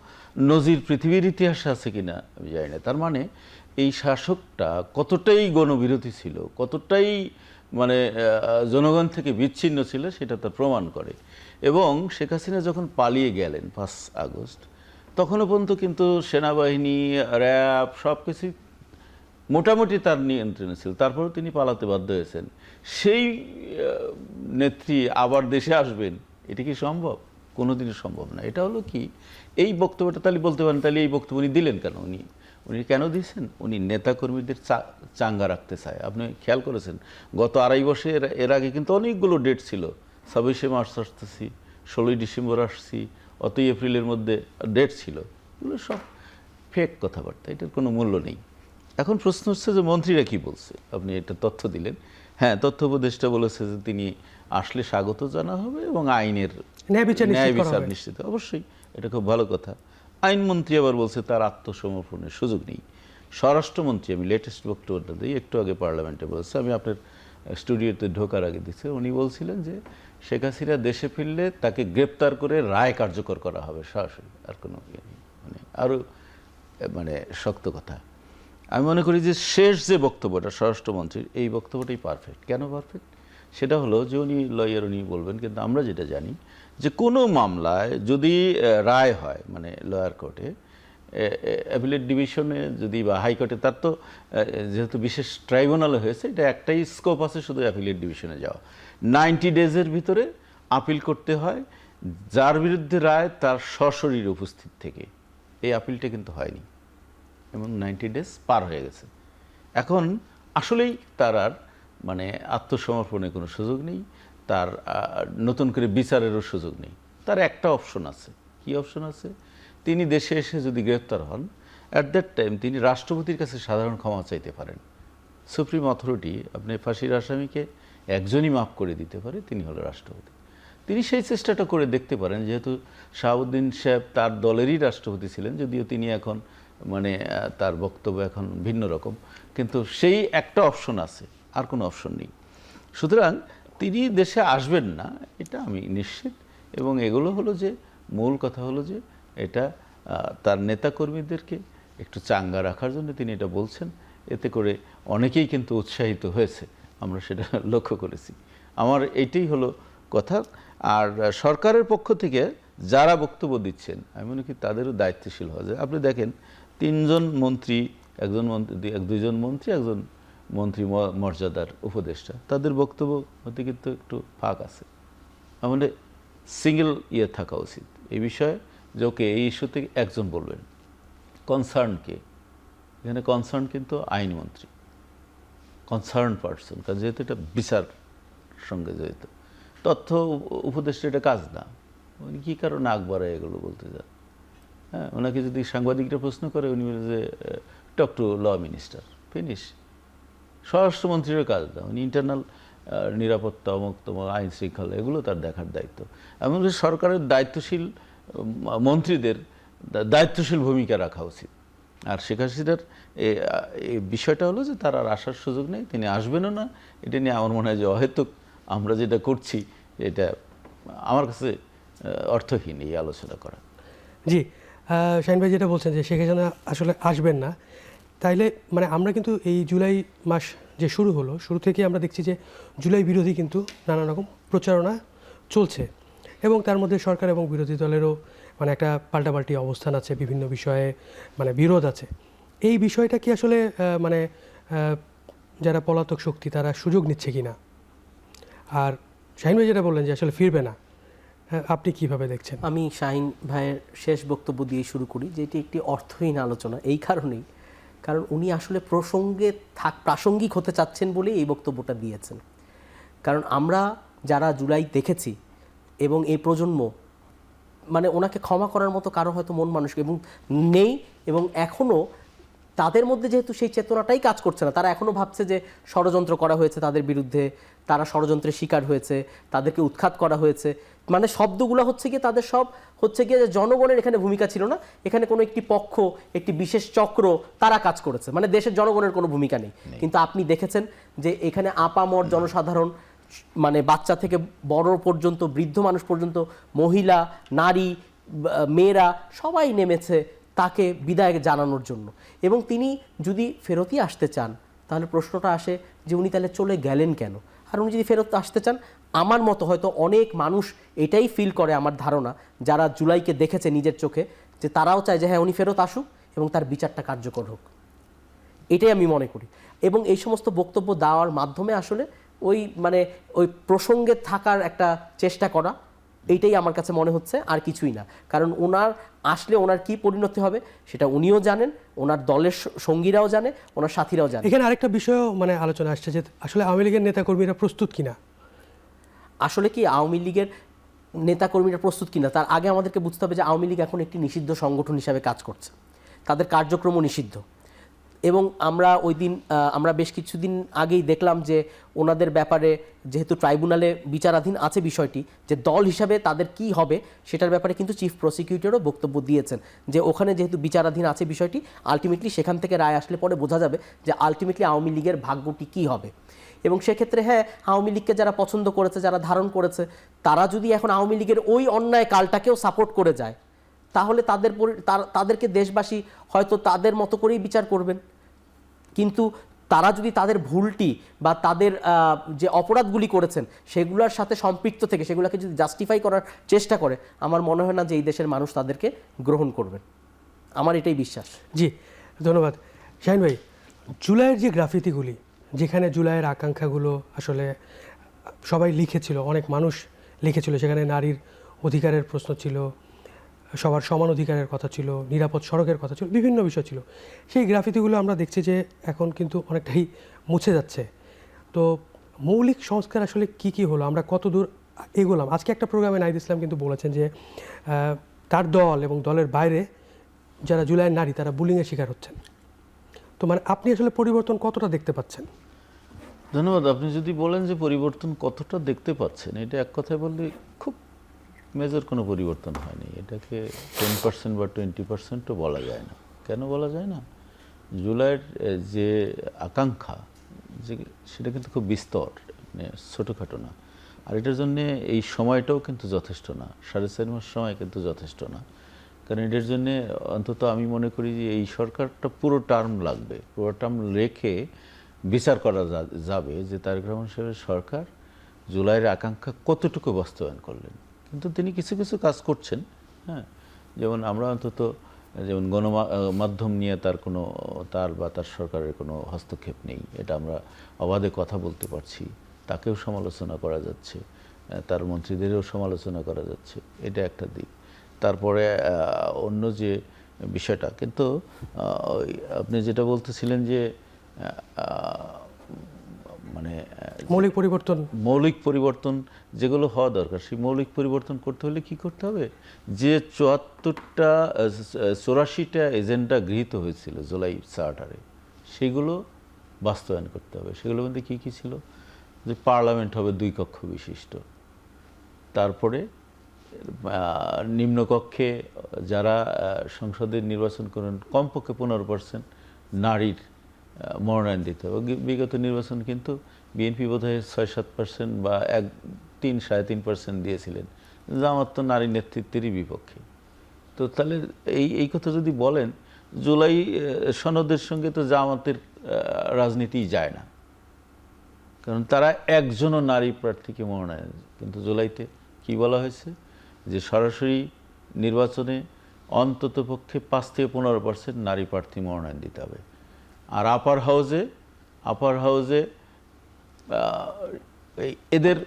নজির পৃথিবীর ইতিহাসে আছে কি না আমি জানি না। তার মানে এই শাসকটা কতটাই গণবিরোধী ছিল, কতটাই মানে জনগণ থেকে বিচ্ছিন্ন ছিল, সেটা তার প্রমাণ করে। এবং শেখ হাসিনা যখন পালিয়ে গেলেন 5 আগস্ট, তখনও পর্যন্ত কিন্তু সেনাবাহিনী, র্যাব সব কিছুই মোটামুটি তার নিয়ন্ত্রণে ছিল, তারপরেও তিনি পালাতে বাধ্য হয়েছেন। সেই নেত্রী আবার দেশে আসবেন, এটা কি সম্ভব? কোনোদিনই সম্ভব না। এটা হলো কি, এই বক্তব্যটা তাহলে বলতে পারেন, তাহলে এই বক্তব্য উনি দিলেন কেন? উনি কেন দিয়েছেন? উনি নেতাকর্মীদের চাঙ্গা রাখতে চায়। আপনি খেয়াল করেছেন গত 2.5 বছর এর আগে কিন্তু অনেকগুলো ডেট ছিল, 26শে মার্চ আসতেছি, 16ই ডিসেম্বর আসছি, 8ই এপ্রিলের মধ্যে ডেট ছিল, এগুলো সব ফেক কথাবার্তা, এটার কোনো মূল্য নেই। এখন প্রশ্ন হচ্ছে যে মন্ত্রীরা কি বলছে? আপনি এটা তথ্য দিলেন। হ্যাঁ, তথ্য উপদেষ্টা বলেছে যে তিনি আসলে স্বাগত জানা হবে এবং আইনের ন্যায় বিচার নিশ্চিত। অবশ্যই এটা খুব ভালো কথা। আইনমন্ত্রী আবার বলছে তার আত্মসমর্পণের সুযোগ নেই। স্বরাষ্ট্রমন্ত্রী, আমি লেটেস্ট বক্তব্যটা দিই, একটু আগে পার্লামেন্টে বলছে, আমি আপনার স্টুডিওতে ঢোকার আগে দিচ্ছি, উনি বলছিলেন যে শেখ হাসিনা দেশে ফিরলে তাকে গ্রেপ্তার করে রায় কার্যকর করা হবে সরাসরি, আর কোনো মানে আরও মানে শক্ত কথা। আমি মনে করি যে শেষ যে বক্তব্যটা স্বরাষ্ট্রমন্ত্রীর, এই বক্তব্যটাই পারফেক্ট। কেন পারফেক্ট? সেটা হলো যে উনি লয়ার, উনি বলবেন, কিন্তু আমরা যেটা জানি যে কোনো মামলায় যদি রায় হয়, মানে লয়ার কোর্টে, অ্যাপিলেট ডিভিশনে যদি বা হাইকোর্টে, তার তো যেহেতু বিশেষ ট্রাইব্যুনালে হয়েছে, এটা একটাই স্কোপ আছে, শুধু অ্যাপিলেট ডিভিশনে যাওয়া। 90 ডেজের ভিতরে আপিল করতে হয়, যার বিরুদ্ধে রায় তার সশরীরে উপস্থিত থেকে। এই আপিলটা কিন্তু হয়নি এবং 90 ডেজ পার হয়ে গেছে। এখন আসলেই তার আর মানে আত্মসমর্পণের কোনো সুযোগ নেই, তার নতুন করে বিচারেরও সুযোগ নেই। তার একটা অপশন আছে। কি অপশন আছে? তিনি দেশে এসে যদি গ্রেপ্তার হন, অ্যাট দ্যাট টাইম তিনি রাষ্ট্রপতির কাছে সাধারণ ক্ষমা চাইতে পারেন। সুপ্রিম অথরিটি আপনি ফাঁসির আসামিকে একজনই মাফ করে দিতে পারে, তিনি হলো রাষ্ট্রপতি। তিনি সেই চেষ্টাটা করে দেখতে পারেন, যেহেতু শাহাবুদ্দিন সাহেব তার দলেরই রাষ্ট্রপতি ছিলেন, যদিও তিনি এখন মানে তার বক্তব্য এখন ভিন্ন রকম, কিন্তু সেই একটা অপশন আছে, আর কোনো অপশন নেই। সুতরাং তিনি দেশে আসবেন না, এটা আমি নিশ্চিত। এবং এগুলো হলো যে মূল কথা হলো যে এটা তার নেতাকর্মীদেরকে একটু চাঙ্গা রাখার জন্য তিনি এটা বলছেন। এতে করে অনেকেই কিন্তু উৎসাহিত হয়েছে, আমরা সেটা লক্ষ্য করেছি। আমার এইটাই হলো কথা। আর সরকারের পক্ষ থেকে যারা বক্তব্য দিচ্ছেন, আমি মনে করি তাদেরও দায়িত্বশীল হওয়া যায়। আপনি দেখেন 3 জন মন্ত্রী, একজন মন্ত্রী, 2জন মন্ত্রী, একজন মন্ত্রী মর্যাদার উপদেষ্টা, তাদের বক্তব্য মধ্যে কিন্তু একটু ফাঁক আছে। আমাদের সিঙ্গেল থাকা উচিত এই বিষয়ে, যে ওকে এই ইস্যুতে একজন বলবেন। কনসার্নকে, এখানে কনসার্ন কিন্তু আইনমন্ত্রী, কনসার্ন পার্সন, কারণ যেহেতু এটা বিচার সঙ্গে জড়িত। তথ্য উপদেষ্টা এটা কাজ না, উনি কী কারণে আকবরে এগুলো বলতে যান? হ্যাঁ, ওনাকে যদি সাংবাদিকরা প্রশ্ন করে উনি বলে যে talk to law minister, finish. স্বরাষ্ট্রমন্ত্রীরও কাজ না, উনি ইন্টারনাল নিরাপত্তা, অমুক তমুক, আইন শৃঙ্খলা, এগুলো তার দেখার দায়িত্ব। এমনকি সরকারের দায়িত্বশীল মন্ত্রীদের দায়িত্বশীল ভূমিকা রাখা উচিত। আর শেখ হাসিনার এই বিষয়টা হলো যে তার আর আসার সুযোগ নেই, তিনি আসবেনও না। এটা নিয়ে আমার মনে হয় যে অহেতুক আমরা যেটা করছি এটা আমার কাছে অর্থহীন এই আলোচনা করা। জি, শাহিন ভাই যেটা বলছেন যে শেখ হাসিনা আসলে আসবেন না, তাইলে মানে আমরা কিন্তু এই জুলাই মাস যে শুরু হলো, শুরু থেকে আমরা দেখছি যে জুলাই বিরোধী কিন্তু নানা রকম প্রচারণা চলছে, এবং তার মধ্যে সরকার এবং বিরোধী দলেরও মানে একটা পাল্টাপাল্টি অবস্থান আছে, বিভিন্ন বিষয়ে মানে বিরোধ আছে। এই বিষয়টা কি আসলে মানে যারা পলাতক শক্তি তারা সুযোগ নিচ্ছে কিনা? আর শাহিন ভাই যেটা বললেন যে আসলে ফিরবে না, আপনি কিভাবে দেখছেন? আমি শাহিন ভাইয়ের শেষ বক্তব্য দিয়ে শুরু করি যে এটি একটি অর্থহীন আলোচনা, এই কারণেই কারণ উনি আসলে প্রাসঙ্গিক হতে চাচ্ছেন বলেই এই বক্তব্যটা দিয়েছেন। কারণ আমরা যারা জুলাই দেখেছি এবং এই প্রজন্ম মানে ওনাকে ক্ষমা করার মতো কারো হয়তো মন মানুষ এবং নেই, এবং এখনও তাদের মধ্যে যেহেতু সেই চেতনাটাই কাজ করছে না, তারা এখনও ভাবছে যে ষড়যন্ত্র করা হয়েছে তাদের বিরুদ্ধে, তারা ষড়যন্ত্রের শিকার হয়েছে, তাদেরকে উৎখাত করা হয়েছে। মানে শব্দগুলো হচ্ছে গিয়ে তাদের সব হচ্ছে গিয়ে যে জনগণের এখানে ভূমিকা ছিল না, এখানে কোনো একটি পক্ষ, একটি বিশেষ চক্র তারা কাজ করেছে, মানে দেশের জনগণের কোনো ভূমিকা নেই। কিন্তু আপনি দেখেছেন যে এখানে আপামর জনসাধারণ, মানে বাচ্চা থেকে বড় পর্যন্ত, বৃদ্ধ মানুষ পর্যন্ত, মহিলা, নারী, মেয়েরা সবাই নেমেছে তাকে বিদায় জানানোর জন্য। এবং তিনি যদি ফেরতই আসতে চান তাহলে প্রশ্নটা আসে যে উনি তাহলে চলে গেলেন কেন? আর উনি যদি ফেরত আসতে চান, আমার মতো হয়তো অনেক মানুষ এটাই ফিল করে, আমার ধারণা, যারা জুলাইকে দেখেছে নিজের চোখে, যে তারাও চায় যে হ্যাঁ উনি ফেরত আসুক এবং তার বিচারটা কার্যকর হোক। এটাই আমি মনে করি। এবং এই সমস্ত বক্তব্য দেওয়ার মাধ্যমে আসলে ওই প্রসঙ্গে থাকার একটা চেষ্টা করা, এইটাই আমার কাছে মনে হচ্ছে, আর কিছুই না। কারণ ওনার আসলে ওনার কি পরিণতি হবে সেটা উনিও জানেন, ওনার দলের সঙ্গীরাও জানে, ওনার সাথীরাও জানে। এখানে আরেকটা বিষয়ও মানে আলোচনা আসছে যে আসলে আওয়ামী লীগের নেতাকর্মীরা প্রস্তুত কিনা। আসলে কি আওয়ামী লীগের নেতাকর্মীরা প্রস্তুত কিনা তার আগে আমাদেরকে বুঝতে হবে যে আওয়ামী লীগ এখন একটি নিষিদ্ধ সংগঠন হিসাবে কাজ করছে, তাদের কার্যক্রমও নিষিদ্ধ। এবং আমরা বেশ কিছুদিন আগেই দেখলাম যে ওনাদের ব্যাপারে যেহেতু ট্রাইব্যুনালে বিচারাধীন আছে বিষয়টি, যে দল হিসাবে তাদের কি হবে সেটার ব্যাপারে কিন্তু চিফ প্রসিকিউটরও বক্তব্য দিয়েছেন যে ওখানে যেহেতু বিচারাধীন আছে বিষয়টি, আলটিমেটলি সেখান থেকে রায় আসলে পরে বোঝা যাবে যে আলটিমেটলি আওয়ামী লীগের ভাগ্যটি কী হবে। এবং সেক্ষেত্রে হ্যাঁ, আওয়ামী লীগকে যারা পছন্দ করেছে, যারা ধারণ করেছে, তারা যদি এখন আওয়ামী লীগের ওই অন্যায় কালটাকেও সাপোর্ট করে যায়, তাহলে তাদেরকে দেশবাসী হয়তো তাদের মতো করেই বিচার করবেন। কিন্তু তারা যদি তাদের ভুলটি বা তাদের যে অপরাধগুলি করেছেন সেগুলোর সাথে সম্পৃক্ত থেকে সেগুলোকে যদি জাস্টিফাই করার চেষ্টা করে, আমার মনে হয় না যে এই দেশের মানুষ তাদেরকে গ্রহণ করবেন। আমার এটাই বিশ্বাস। জি, ধন্যবাদ শাহিন ভাই। জুলাইয়ের যে গ্রাফিতিগুলি, যেখানে জুলাইয়ের আকাঙ্ক্ষাগুলো আসলে সবাই লিখেছিল, অনেক মানুষ লিখেছিল, সেখানে নারীর অধিকারের প্রশ্ন ছিল, সবার সমান অধিকারের কথা ছিল, নিরাপদ সড়কের কথা ছিল, বিভিন্ন বিষয় ছিল। সেই গ্রাফিতিগুলো আমরা দেখছি যে এখন কিন্তু অনেকটাই মুছে যাচ্ছে। তো মৌলিক সংস্কার আসলে কি হলো, আমরা কত দূর এগোলাম? আজকে একটা প্রোগ্রামে নাহিদ ইসলাম কিন্তু বলেছেন যে তার দল এবং দলের বাইরে যারা জুলাইয়ের নারী তারা বুলিংয়ের শিকার হচ্ছেন। তো মানে আপনি আসলে পরিবর্তন কতটা দেখতে পাচ্ছেন? ধন্যবাদ। আপনি যদি বলেন যে পরিবর্তন কতটা দেখতে পাচ্ছেন, এটা এক কথায় বললে খুব মেজর কোনো পরিবর্তন হয়নি। এটাকে 10% বা 20%ও বলা যায় না। কেন বলা যায় না? জুলাইয়ের যে আকাঙ্ক্ষা সেটা কিন্তু খুব বিস্তর, মানে ছোটোখাটো না। আর এটার জন্যে এই সময়টাও কিন্তু যথেষ্ট না, 4.5 মাস সময় কিন্তু যথেষ্ট না। কারণ এটার জন্যে অন্তত আমি মনে করি যে এই সরকারটা পুরো টার্ম লাগবে, পুরো টার্ম রেখে বিচার করা যাবে যে তারেক রহমান সাহেবের সরকার জুলাইয়ের আকাঙ্ক্ষা কতটুকু বাস্তবায়ন করলেন। কিন্তু তিনি কিছু কিছু কাজ করছেন, হ্যাঁ, যেমন আমরা অন্তত যেমন গণমাধ্যম নিয়ে তার বা তার সরকারের কোনো হস্তক্ষেপ নেই, এটা আমরা অবাধে কথা বলতে পারছি, তাকেও সমালোচনা করা যাচ্ছে, তার মন্ত্রীদেরও সমালোচনা করা যাচ্ছে, এটা একটা দিক। তারপরে অন্য যে বিষয়টা, কিন্তু আপনি যেটা বলতেছিলেন যে মানে মৌলিক পরিবর্তন মৌলিক পরিবর্তন যেগুলো হওয়া দরকার, সেই মৌলিক পরিবর্তন করতে হলে কি করতে হবে, যে 84টা এজেন্ডা গৃহীত হয়েছিল জুলাই চার্টারে, সেগুলো বাস্তবায়ন করতে হবে। সেগুলো মধ্যে কী কী ছিল, যে পার্লামেন্ট হবে 2 কক্ষ বিশিষ্ট, তারপরে নিম্নকক্ষে যারা সংসদে নির্বাচন করেন কমপক্ষে 15% নারীর মনোনয়ন দিতে হবে। বিগত নির্বাচন কিন্তু বিএনপি বোধহয় 6-7% বা 3-3.5% দিয়েছিলেন, জামাত তো নারী নেতৃত্বেরই বিপক্ষে। তো তাহলে এই কথা যদি বলেন, জুলাই সনদের সঙ্গে তো জামাতের রাজনীতিই যায় না, কারণ তারা একজনও নারী প্রার্থীকে মনোনয়ন, কিন্তু জুলাইতে কি বলা হয়েছে, যে সরাসরি নির্বাচনে অন্ততপক্ষে 5-15% নারী প্রার্থী মনোনয়ন দিতে হবে। আর আপার হাউজে এদের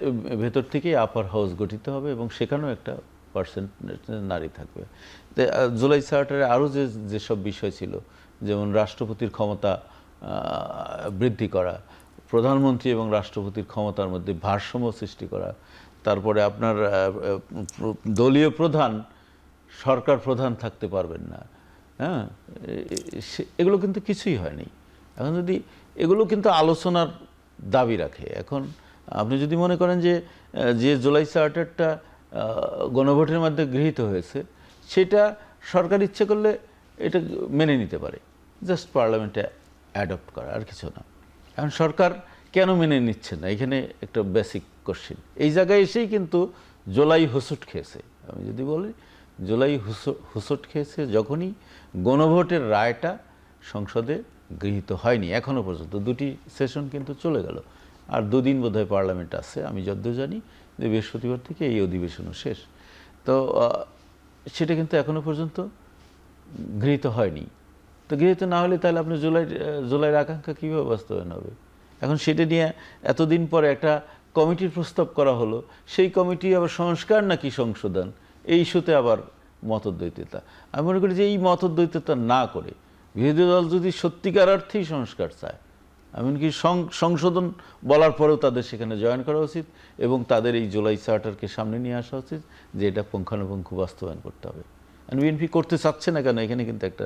ভেতর থেকেই আপার হাউস গঠিত হবে এবং সেখানেও একটা পার্সেন্টেজ নারী থাকবে। জুলাই চার্টারে আরও যেসব বিষয় ছিল, যেমন রাষ্ট্রপতির ক্ষমতা বৃদ্ধি করা, প্রধানমন্ত্রী এবং রাষ্ট্রপতির ক্ষমতার মধ্যে ভারসাম্য সৃষ্টি করা, তারপরে আপনার দলীয় প্রধান সরকার প্রধান থাকতে পারবেন না, হ্যাঁ, এগুলো কিন্তু কিছুই হয়নি। এখন যদি এগুলো কিন্তু আলোচনার দাবি রাখে। এখন আপনি যদি মনে করেন যে জুলাই চার্টারটা গণভোটের মাধ্যমে গৃহীত হয়েছে, সেটা সরকার ইচ্ছে করলে এটা মেনে নিতে পারে, জাস্ট পার্লামেন্টে অ্যাডপ্ট করা, আর কিছু না। এখন সরকার কেন মেনে নিচ্ছে না, এখানে একটা বেসিক কোশ্চেন। এই জায়গায় এসেই কিন্তু জুলাই হুসুট খেয়েছে। আমি যদি বলি, জুলাই হুসুট খেয়েছে যখনই গণভোটের রায়টা সংসদে গৃহীত হয়নি। এখনও পর্যন্ত 2টি সেশন কিন্তু চলে গেল, আর 2 দিন বোধহয় পার্লামেন্ট আছে। আমি যতদূর জানি যে বৃহস্পতিবার থেকে এই অধিবেশনও শেষ। তো সেটা কিন্তু এখনও পর্যন্ত গৃহীত হয়নি। তো গৃহীত না হলে তাহলে আপনি জুলাইয়ের আকাঙ্ক্ষা কীভাবে বাস্তবায়ন হবে? এখন সেটা নিয়ে এতদিন পরে একটা কমিটির প্রস্তাব করা হলো, সেই কমিটি আবার সংস্কার নাকি সংশোধন, এই ইস্যুতে আবার মতদ্বৈততা। আমি মনে করি যে এই মতদ্বৈততা না করে বিরোধী দল যদি সত্যিকার অর্থেই সংস্কার চায়, এমনকি সংশোধন বলার পরেও তাদের সেখানে জয়েন করা উচিত এবং তাদের এই জুলাই চার্টারকে সামনে নিয়ে আসা উচিত যে এটা পুঙ্খানুপুঙ্খ বাস্তবায়ন করতে হবে। আর বিএনপি করতে চাচ্ছে না কেন? এখানে কিন্তু একটা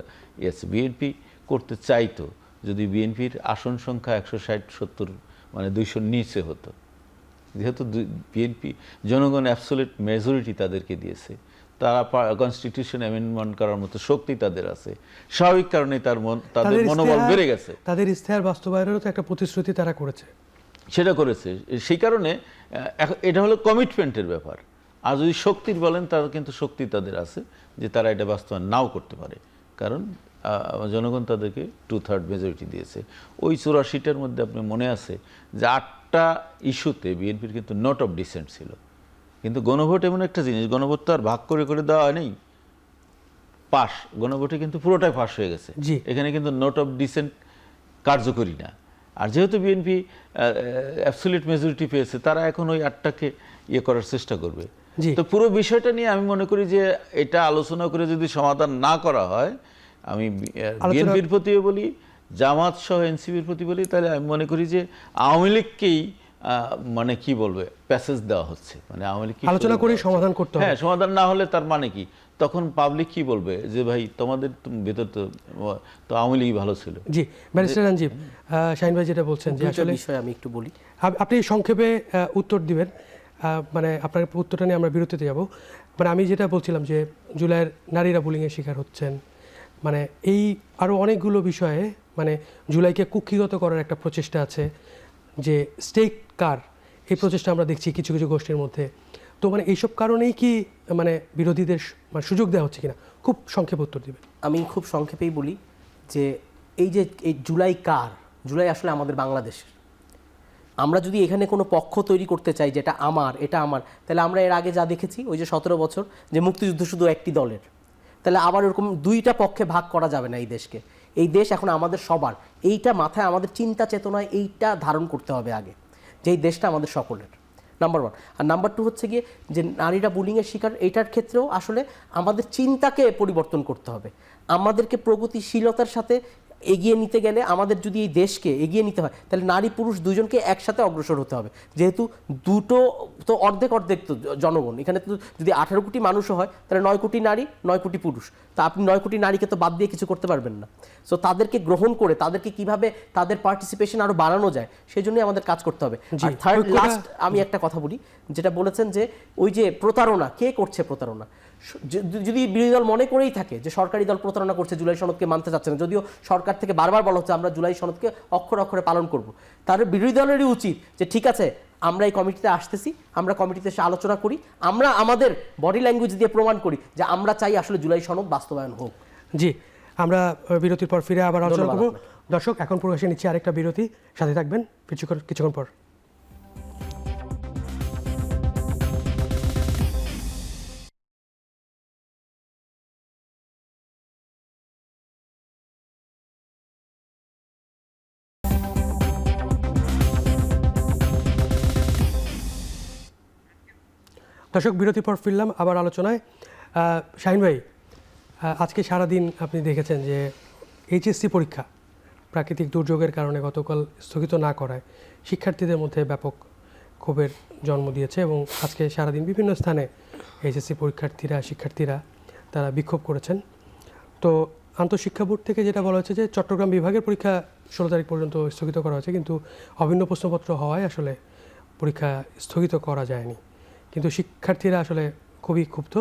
আছে, বিএনপি করতে চাইতো যদি বিএনপির আসন সংখ্যা 160-70 মানে 200 নিচে হতো। যেহেতু বিএনপি জনগণ অ্যাবসোলিউট মেজরিটি তাদেরকে দিয়েছে, তারা কনস্টিটিউশন অ্যামেন্ডমেন্ট করার মতো শক্তি তাদের আছে, স্বাভাবিক কারণে তাদের মনোবল বেড়ে গেছে। তাদের ইশতেহার বাস্তবায়নেরও তো একটা প্রতিশ্রুতি তারা করেছে, সেটা করেছে। সেই কারণে এটা হলো কমিটমেন্টের ব্যাপার। আর যদি শক্তির বলেন, তারা কিন্তু শক্তি তাদের আছে যে তারা এটা বাস্তবায়ন নাও করতে পারে, কারণ জনগণ তাদেরকে 2/3 মেজরিটি দিয়েছে। ওই 84টার মধ্যে আপনি মনে আছে যে 8টা ইস্যুতে বিএনপির কিন্তু নোট অফ ডিসেন্ট ছিল। কিন্তু গণভোট এমন একটা জিনিস, গণভোট তো আর ভাগ করে দেওয়া হয়নি, পাস, গণভোটে কিন্তু পুরোটাই পাস হয়ে গেছে। এখানে কিন্তু নোট অফ ডিসেন্ট কার্যকরী না। আর যেহেতু বিএনপি অ্যাবসলিউট মেজরিটি পেয়েছে, তারা এখন ওই 8টাকে ইয়ে করার চেষ্টা করবে। তো পুরো বিষয়টা নিয়ে আমি মনে করি যে এটা আলোচনা করে যদি সমাধান না করা হয়, আমি বিএনপির প্রতিও বলি, জামাত সহ এনসিপির প্রতি বলি, তাহলে আমি মনে করি যে আওয়ামী লীগকেই মানে কি বলবে প্যাসেজ দেওয়া হচ্ছে, মানে আওয়ামী লীগ আলোচনা করে সমাধান করতে হবে। হ্যাঁ, সমাধান না হলে তার মানে কি, তখন পাবলিক কি বলবে যে ভাই তোমাদের ভেতর তো আওয়ামী লীগ ভালো ছিল। জি, ব্যারিস্টার রানজিব, শাহিন ভাই যেটা বলছেন যে আসলে বিষয় আমি একটু বলি, আপনি সংক্ষেপে উত্তর দিবেন, মানে আপনার উত্তরটা নিয়ে আমরা বিরতিতে যাব। মানে আমি যেটা বলছিলাম যে জুলাইয়ের নারীরা বুলিংয়ের শিকার হচ্ছেন, মানে এই আরও অনেকগুলো বিষয়ে মানে জুলাইকে কুক্ষিগত করার একটা প্রচেষ্টা আছে, যে স্টেক কার, এই প্রচেষ্টা আমরা দেখছি কিছু কিছু গোষ্ঠীর মধ্যে। তো মানে এইসব কারণেই কি মানে বিরোধীদের মানে সুযোগ দেওয়া হচ্ছে কিনা, খুব সংক্ষেপে উত্তর দিবেন। আমি খুব সংক্ষেপেই বলি যে এই জুলাই কার, জুলাই আসলে আমাদের বাংলাদেশের। আমরা যদি এখানে কোনো পক্ষ তৈরি করতে চাই যে এটা আমার, তাহলে আমরা এর আগে যা দেখেছি, ওই যে 17 বছর যে মুক্তিযুদ্ধ শুধু একটি দলের, তাহলে আবার এরকম 2টা পক্ষে ভাগ করা যাবে না এই দেশকে। এই দেশ এখন আমাদের সবার, এইটা মাথায় আমাদের চিন্তা চেতনায় এইটা ধারণ করতে হবে আগে, যে এই দেশটা আমাদের সকলের, নাম্বার 1। আর নাম্বার 2 হচ্ছে গিয়ে যে নারীরা বুলিংয়ের শিকার, এইটার ক্ষেত্রেও আসলে আমাদের চিন্তাকে পরিবর্তন করতে হবে। আমাদেরকে প্রগতিশীলতার সাথে এগিয়ে নিতে গেলে আমাদের যদি এই দেশকে এগিয়ে নিতে হয় তাহলে নারী পুরুষ দুজনকে একসাথে অগ্রসর হতে হবে, যেহেতু দুটো তো অর্ধেক অর্ধেক তো জনগণ, এখানে তো যদি 18 কোটি মানুষও হয় তাহলে 9 কোটি নারী 9 কোটি পুরুষ, তা আপনি 9 কোটি নারীকে তো বাদ দিয়ে কিছু করতে পারবেন না। সো তাদেরকে গ্রহণ করে তাদেরকে কিভাবে তাদের পার্টিসিপেশন আরো বাড়ানো যায় সেই জন্যই আমাদের কাজ করতে হবে। আর থার্ড লাস্ট আমি একটা কথা বলি, যেটা বলেছেন যে ওই যে প্রতারণা, কে করছে প্রতারণা? যদি বিরোধী দল মনে করেই থাকে যে সরকারি দল প্রতারণা করছে, জুলাই সনদকে মানতে চাচ্ছে না, যদিও সরকার থেকে বারবার বলা হচ্ছে আমরা জুলাই সনদকে অক্ষরে অক্ষরে পালন করব, তাহলে বিরোধী দলেরই উচিত যে ঠিক আছে আমরা এই কমিটিতে আসতেছি, আমরা কমিটিতে এসে আলোচনা করি, আমরা আমাদের বডি ল্যাঙ্গুয়েজ দিয়ে প্রমাণ করি যে আমরা চাই আসলে জুলাই সনদ বাস্তবায়ন হোক। জি, আমরা বিরতির পর ফিরে আবার আলোচনা ধন্যবাদ করব। আপনাকে। দর্শক, এখন প্রকাশে নিচ্ছি আরেকটা বিরতি, সাথে থাকবেন কিছুক্ষণ পর। দর্শক, বিরতির পর ফিরলাম আবার আলোচনায়। শাহিন ভাই, আজকে সারাদিন আপনি দেখেছেন যে এইচএসসি পরীক্ষা প্রাকৃতিক দুর্যোগের কারণে গতকাল স্থগিত না করায় শিক্ষার্থীদের মধ্যে ব্যাপক ক্ষোভের জন্ম দিয়েছে এবং আজকে সারাদিন বিভিন্ন স্থানে এইচএসসি শিক্ষার্থীরা তারা বিক্ষোভ করেছেন। তো আন্তঃশিক্ষা বোর্ড থেকে যেটা বলা হচ্ছে যে চট্টগ্রাম বিভাগের পরীক্ষা 16 তারিখ পর্যন্ত স্থগিত করা হয়েছে, কিন্তু অভিন্ন প্রশ্নপত্র হওয়ায় আসলে পরীক্ষা স্থগিত করা যায়নি। কিন্তু শিক্ষার্থীরা আসলে খুবই ক্ষুব্ধ।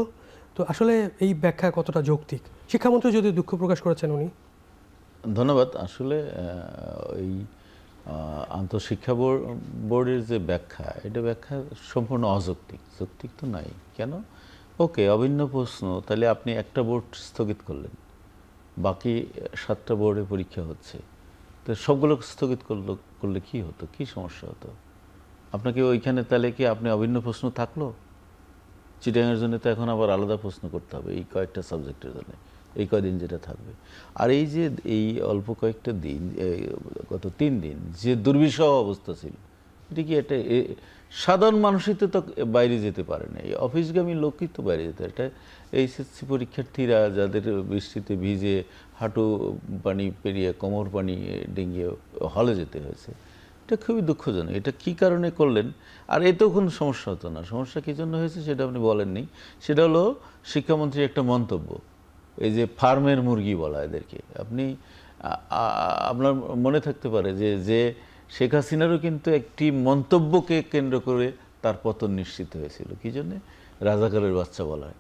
তো আসলে এই ব্যাখ্যা কতটা যৌক্তিক? শিক্ষামন্ত্রী যদি দুঃখ প্রকাশ করেছেন উনি। ধন্যবাদ। আসলে এই আন্তঃশিক্ষা বোর্ডের যে ব্যাখ্যা, এটা ব্যাখ্যা সম্পূর্ণ অযৌক্তিক। যৌক্তিক তো নাই। কেন? ওকে, অভিন্ন প্রশ্ন, তাহলে আপনি একটা বোর্ড স্থগিত করলেন, বাকি 7টা বোর্ডে পরীক্ষা হচ্ছে, তো সবগুলো স্থগিত করলে কি হতো, কি সমস্যা হতো? আপনাকে ওইখানে তাহলে কি আপনি অভিন্ন প্রশ্ন থাকলো? চিটাগাংয়ের জন্য তো এখন আবার আলাদা প্রশ্ন করতে হবে এই কয়েকটা সাবজেক্টের জন্য, এই কয়দিন যেটা থাকবে। আর এই যে এই অল্প কয়েকটা দিন, গত 3 দিন যে দুর্বিষহ অবস্থা ছিল, এটা কি এটা সাধারণ মানুষই তো বাইরে যেতে পারে না, এই অফিসগামী লোকই তো বাইরে যেতে। এটা এইচএসসি পরীক্ষার্থীরা যাদের বৃষ্টিতে ভিজে হাঁটু পানি পেরিয়ে কোমর পানি ডিঙিয়ে হলে যেতে হয়েছে, এটা খুবই দুঃখজনক। এটা কি কারণে করলেন? আর এতেও কোনো সমস্যা হতো না। সমস্যা কী জন্য হয়েছে সেটা আপনি বলেননি। সেটা হলো শিক্ষামন্ত্রীর একটা মন্তব্য, এই যে ফার্মের মুরগি বলা এদেরকে। আপনি আপনার মনে থাকতে পারে যে শেখ হাসিনারও কিন্তু একটি মন্তব্যকে কেন্দ্র করে তার পতন নিশ্চিত হয়েছিল। কি জন্যে? রাজাকারের বাচ্চা বলা হয়।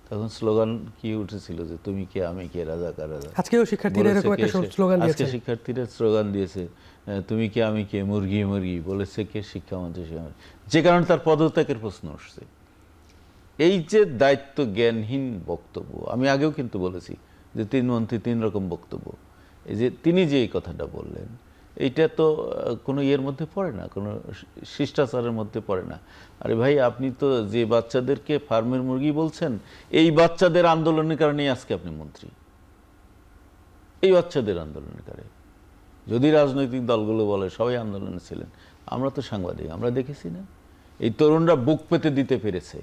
তখন স্লোগান কি উঠেছিল যে তুমি কে আমি কে, রাজাকার রাজা। আজকেও শিক্ষার্থীরা এরকম একটা স্লোগান দিয়েছে। আজকে শিক্ষার্থীরা স্লোগান দিয়েছে তুমি কে আমি কে, মুরগি মুরগি। বলেছে কে? শিক্ষামন্ত্রী। যে কারণে তার পদত্যাগের প্রশ্ন উঠছে। এই যে দায়িত্ব জ্ঞানহীন বক্তব্য, আমি আগেও কিন্তু বলেছি যে 3 মন্ত্রী 3 রকম বক্তব্য। এই যে তিনি যে এই কথাটা বললেন, এইটা তো কোনো ইয়ের মধ্যে পড়ে না, কোনো শিষ্টাচারের মধ্যে পড়ে না। আরে ভাই, আপনি তো যে বাচ্চাদেরকে ফার্মের মুরগি বলছেন, এই বাচ্চাদের আন্দোলনের কারণেই আজকে আপনি মন্ত্রী। এই বাচ্চাদের আন্দোলনের কারণে। যদি রাজনৈতিক দলগুলো বলে সবাই আন্দোলনে ছিলেন, আমরা তো সাংবাদিক, আমরা দেখেছি না? এই তরুণরা বুক পেতে দিতে পেরেছে।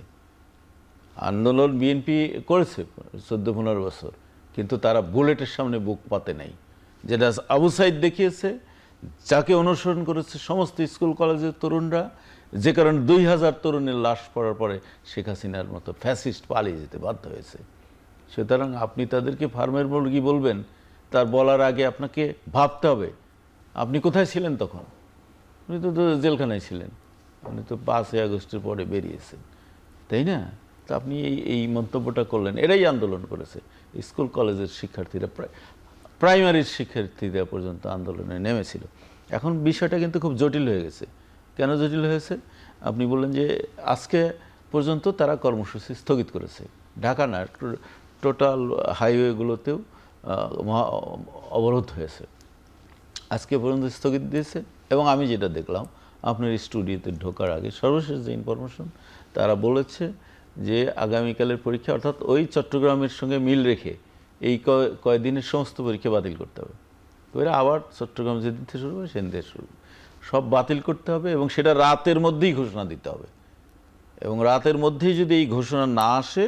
আন্দোলন বিএনপি করেছে 14-15 বছর, কিন্তু তারা বুলেটের সামনে বুক পাতে নাই। যেটা আবু সাইদ দেখিয়েছে, যাকে অনুসরণ করেছে সমস্ত স্কুল কলেজের তরুণরা, যে কারণে 2000 তরুণের লাশ পড়ার পরে শেখ হাসিনার মতো ফ্যাসিস্ট পালিয়ে যেতে বাধ্য হয়েছে। সুতরাং আপনি তাদেরকে ফার্মের মুরগি বলবেন, তার বলার আগে আপনাকে ভাবতে হবে আপনি কোথায় ছিলেন তখন। উনি তো জেলখানায় ছিলেন, উনি তো 5ই আগস্টের পরে বেরিয়েছেন, তাই না? তো আপনি এই মন্তব্যটা করলেন। এরাই আন্দোলন করেছে। স্কুল কলেজের শিক্ষার্থীরা, প্রাইমারির শিক্ষার্থীরা পর্যন্ত আন্দোলনে নেমেছিল। এখন বিষয়টা কিন্তু খুব জটিল হয়ে গেছে। কেন জটিল হয়েছে? আপনি বললেন যে আজকে পর্যন্ত তারা কর্মসূচি স্থগিত করেছে। ঢাকা না, টোটাল হাইওয়েগুলোতেও অবরোধ হয়েছে, আজকে পর্যন্ত স্থগিত দিয়েছে। এবং আমি যেটা দেখলাম আপনার স্টুডিওতে ঢোকার আগে সর্বশেষ যে ইনফরমেশন, তারা বলেছে যে আগামীকালের পরীক্ষা, অর্থাৎ ওই চট্টগ্রামের সঙ্গে মিল রেখে এই কয়দিনের সমস্ত পরীক্ষা বাতিল করতে হবে। তো এরা আবার চট্টগ্রাম যেদিন থেকে শুরু হবে সেদিন থেকে শুরু, সব বাতিল করতে হবে এবং সেটা রাতের মধ্যেই ঘোষণা দিতে হবে। এবং রাতের মধ্যেই যদি এই ঘোষণা না আসে,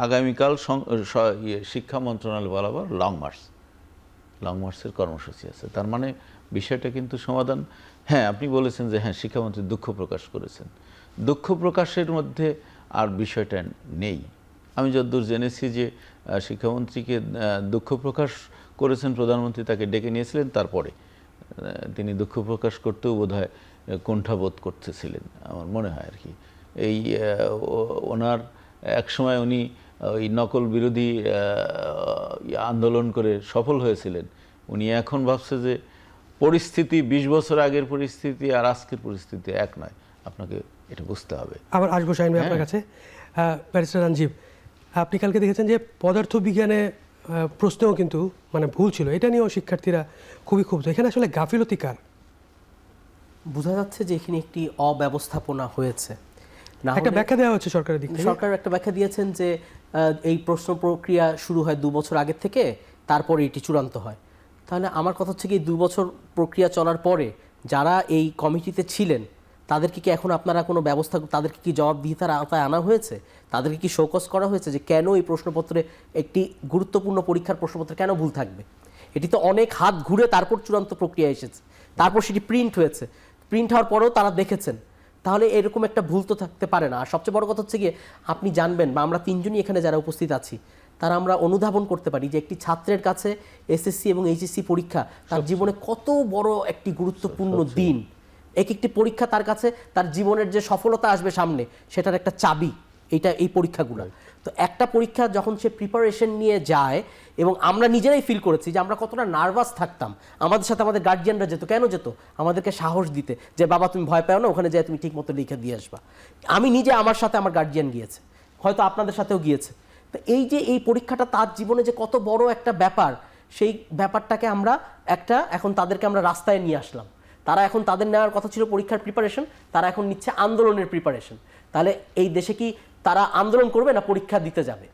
আগামীকাল শিক্ষা মন্ত্রণালয় বরাবর লং মার্চ। লং মার্চের কর্মসূচি আছে। তার মানে বিষয়টা কিন্তু সমাধান। হ্যাঁ, আপনি বলেছেন যে হ্যাঁ শিক্ষামন্ত্রী দুঃখ প্রকাশ করেছেন, দুঃখ প্রকাশের মধ্যে আর বিষয়টা নেই। আমি যতদূর জেনেছি যে শিক্ষামন্ত্রীকে দুঃখ প্রকাশ করেছেন, প্রধানমন্ত্রী তাকে ডেকে নিয়েছিলেন, তারপরে তিনি দুঃখ প্রকাশ করতেও বোধহয় কুণ্ঠাবোধ করতেছিলেন আমার মনে হয় আর কি। এই ওনার একসময় উনি ওই নকল বিরোধী আন্দোলন করে সফল হয়েছিলেন। উনি এখন ভাবছে যে পরিস্থিতি ২০ বছর আগের পরিস্থিতি আর আজকের পরিস্থিতি এক নয়, আপনাকে এটা বুঝতে হবে। আবার আসবো শাহিন ভাই আপনার কাছে। ব্যারিস্টার রানজিব, আপনি কালকে দেখেছেন যে পদার্থবিজ্ঞানে প্রশ্নেও কিন্তু মানে ভুল ছিল, এটা নিয়েও শিক্ষার্থীরা খুবই ক্ষুব্ধ। এখানে আসলে গাফিলতি কার? বোঝা যাচ্ছে যে এখানে একটি অব্যবস্থাপনা হয়েছে। না একটা হলে ব্যাখ্যা দেওয়া হচ্ছে সরকারের দিক থেকে। সরকার একটা ব্যাখ্যা দিয়েছেন যে এই প্রশ্ন প্রক্রিয়া শুরু হয় 2 বছর আগের থেকে, তারপরে এটি চূড়ান্ত হয়। তাহলে আমার কথা হচ্ছে কি, 2 বছর প্রক্রিয়া চলার পরে যারা এই কমিটিতে ছিলেন তাদেরকে কি এখন আপনারা কোনো ব্যবস্থা, তাদেরকে কি জবাবদিহিতার আওতায় আনা হয়েছে? তাদেরকে কি শোকজ করা হয়েছে যে কেন এই প্রশ্নপত্রে, একটি গুরুত্বপূর্ণ পরীক্ষার প্রশ্নপত্রে কেন ভুল থাকবে? এটি তো অনেক হাত ঘুরে তারপর চূড়ান্ত প্রক্রিয়া এসেছে, তারপর সেটি প্রিন্ট হয়েছে, প্রিন্ট হওয়ার পরেও তারা দেখেছেন। তাহলে এরকম একটা ভুল তো থাকতে পারে না। আর সবচেয়ে বড় কথা হচ্ছে গিয়ে, আপনি জানবেন বা আমরা তিনজনই এখানে যারা উপস্থিত আছি তারা আমরা অনুধাবন করতে পারি যে একটি ছাত্রের কাছে এসএসসি এবং এইচএসসি পরীক্ষা তার জীবনে কত বড় একটি গুরুত্বপূর্ণ দিন। এক একটি পরীক্ষা তার কাছে তার জীবনের যে সফলতা আসবে সামনে, সেটার একটা চাবি এই পরীক্ষাগুলো। তো একটা পরীক্ষা যখন সে প্রিপারেশন নিয়ে যায়, এবং আমরা নিজেরাই ফিল করেছি যে আমরা কতটা নার্ভাস থাকতাম, আমাদের সাথে আমাদের গার্জিয়ানরা যেত, কেন যেত? আমাদেরকে সাহস দিতে যে বাবা তুমি ভয় পাও না, ওখানে যাই তুমি ঠিক মতো লিখে দিয়ে আসবা। আমি নিজে, আমার সাথে আমার গার্জিয়ান গিয়েছে, হয়তো আপনাদের সাথেও গিয়েছে। তো এই যে এই পরীক্ষাটা তার জীবনে যে কত বড় একটা ব্যাপার, সেই ব্যাপারটাকে আমরা এখন তাদেরকে আমরা রাস্তায় নিয়ে আসলাম। তারা এখন, তাদের নেওয়ার কথা ছিল পরীক্ষার প্রিপারেশন, তারা এখন নিচ্ছে আন্দোলনের প্রিপারেশন। তাহলে এই দেশে কি তারা আন্দোলন করবে না পরীক্ষা দিতে যাবে?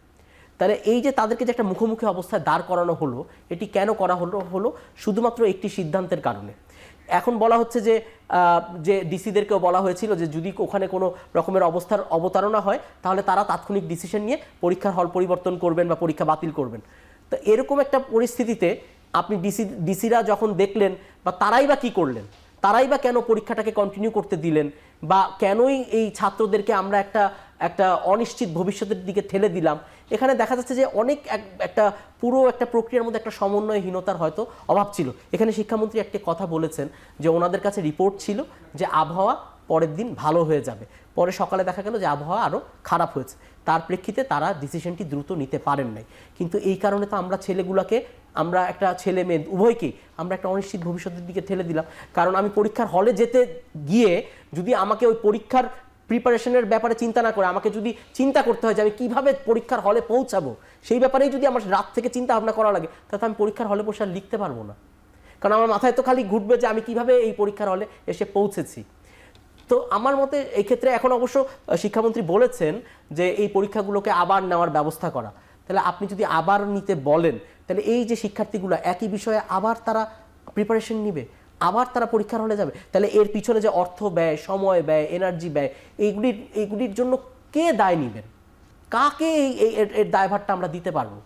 তাহলে এই যে তাদেরকে যে একটা মুখোমুখি অবস্থায় দাঁড় করানো হলো, এটি কেন করা হলো শুধুমাত্র একটি সিদ্ধান্তের কারণে। এখন বলা হচ্ছে যে ডিসিদেরকেও বলা হয়েছিল যে যদি ওখানে কোনো রকমের অবস্থার অবতারণা হয় তাহলে তারা তাৎক্ষণিক ডিসিশন নিয়ে পরীক্ষার হল পরিবর্তন করবেন বা পরীক্ষা বাতিল করবেন। তো এরকম একটা পরিস্থিতিতে আপনি ডিসিরা যখন দেখলেন, বা তারাই বা কী করলেন, তারাই বা কেন পরীক্ষাটাকে কন্টিনিউ করতে দিলেন, বা কেনই এই ছাত্রদেরকে আমরা একটা অনিশ্চিত ভবিষ্যতের দিকে ঠেলে দিলাম? এখানে দেখা যাচ্ছে যে অনেক পুরো একটা প্রক্রিয়ার মধ্যে একটা সমন্বয়হীনতার হয়তো অভাব ছিল। এখানে শিক্ষামন্ত্রী একটি কথা বলেছেন যে ওনাদের কাছে রিপোর্ট ছিল যে আবহাওয়া পরের দিন ভালো হয়ে যাবে, পরে সকালে দেখা গেল যে আবহাওয়া আরও খারাপ হয়েছে। তার প্রেক্ষিতে তারা ডিসিশনটি দ্রুত নিতে পারেন নাই। কিন্তু এই কারণে তো আমরা ছেলেগুলোকে, আমরা একটা ছেলে মেয়ে উভয়কেই আমরা একটা অনিশ্চিত ভবিষ্যতের দিকে ঠেলে দিলাম। কারণ আমি পরীক্ষার হলে যেতে গিয়ে যদি আমাকে ওই পরীক্ষার প্রিপারেশনের ব্যাপারে চিন্তা না করে আমাকে যদি চিন্তা করতে হয় যে আমি কীভাবে পরীক্ষার হলে পৌঁছাবো, সেই ব্যাপারেই যদি আমার রাত থেকে চিন্তা ভাবনা করা লাগে, তাহলে আমি পরীক্ষার হলে বসে আর লিখতে পারবো না। কারণ আমার মাথায় তো খালি ঘুরবে যে আমি কিভাবে এই পরীক্ষার হলে এসে পৌঁছেছি। তো আমার মতে এই ক্ষেত্রে এখন অবশ্য শিক্ষামন্ত্রী বলেছেন যে এই পরীক্ষাগুলোকে আবার নেওয়ার ব্যবস্থা করা। তাহলে আপনি যদি আবার নিতে বলেন, তাহলে এই যে শিক্ষার্থীগুলো একই বিষয়ে আবার তারা প্রিপারেশন নিবে, আবার তারা পরীক্ষার হলে যাবে, তাহলে এর পিছনে যে অর্থ ব্যয়, সময় ব্যয়, এনার্জি ব্যয়, এইগুলির জন্য কে দায় নেবেন? কাকে এর দায়ভারটা আমরা দিতে পারবো?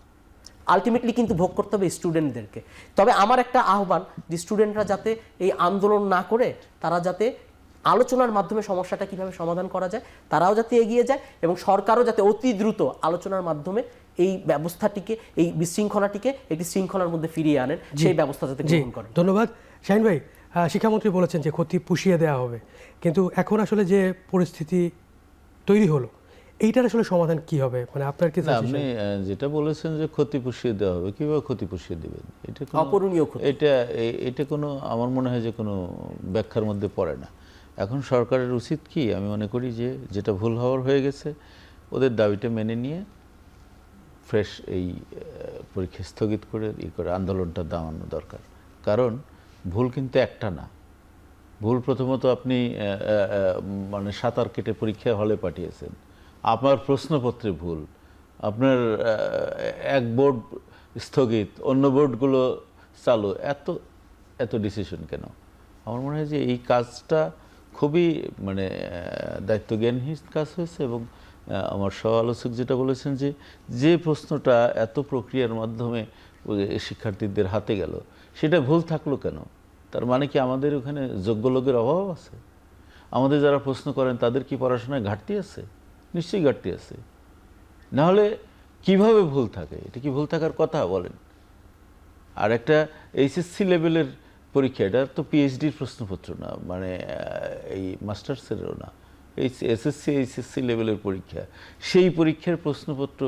আলটিমেটলি কিন্তু ভোগ করতে হবে স্টুডেন্টদেরকে। তবে আমার একটা আহ্বান যে স্টুডেন্টরা যাতে এই আন্দোলন না করে, তারা যাতে আলোচনার মাধ্যমে সমস্যাটা কিভাবে সমাধান করা যায় তারাও যাতে এগিয়ে যায়, এবং সরকারও যাতে অতি দ্রুত আলোচনার মাধ্যমে এই ব্যবস্থাটিকে, এই বিশৃঙ্খলাটিকে একটি শৃঙ্খলার মধ্যে ফিরিয়ে আনেন, সেই ব্যবস্থা যাতে গ্রহণ করেন। ধন্যবাদ শাহিন ভাই। শিক্ষামন্ত্রী বলেছেন যে ক্ষতি পুষিয়ে দেওয়া হবে, কিন্তু এখন আসলে যে পরিস্থিতি তৈরি হলো, এইটার আসলে সমাধান কি হবে? মানে আপনার কি? আপনি যেটা বলেছেন যে ক্ষতি পুষিয়ে দেওয়া হবে, কিভাবে ক্ষতি পুষিয়ে দেবেন? এটা অপূরণীয় ক্ষতি। এটা কোনো, আমার মনে হয় যে কোনো ব্যাখ্যার মধ্যে পড়ে না। এখন সরকারের উচিত কি, আমি মনে করি যে যেটা ভুল হওয়ার হয়ে গেছে, ওদের দাবিটা মেনে নিয়ে ফ্রেশ এই পরীক্ষা স্থগিত করে আন্দোলনটা দামানো দরকার। কারণ ভুল কিন্তু একটা না। ভুল প্রথমত আপনি মানে সাঁতার কেটে পরীক্ষা হলে পাঠিয়েছেন, আপনার প্রশ্নপত্রে ভুল, আপনার এক বোর্ড স্থগিত, অন্য বোর্ডগুলো চালু, এত ডিসিশন কেন? আমার মনে হয় যে এই কাজটা খুবই মানে দায়িত্বজ্ঞানহীন কাজ হয়েছে। এবং আমার সহ আলোচক যেটা বলেছেন যে প্রশ্নটা এত প্রক্রিয়ার মাধ্যমে শিক্ষার্থীদের হাতে গেল, সেটা ভুল থাকলো কেন? তার মানে কি আমাদের ওখানে যোগ্য লোকের অভাব আছে? আমাদের যারা প্রশ্ন করেন তাদের কি পড়াশোনায় ঘাটতি আছে? নিশ্চয়ই ঘাটতি আছে। নাহলে কিভাবে ভুল থাকে? এটা কি ভুল থাকার কথা বলেন? আর একটা এইচএসসি লেভেলের পরীক্ষা, এটা তো পিএইচডির প্রশ্নপত্র না, মানে এই মাস্টার্সেরও না, এসএসসি এইচএসসি লেভেলের পরীক্ষা। সেই পরীক্ষার প্রশ্নপত্র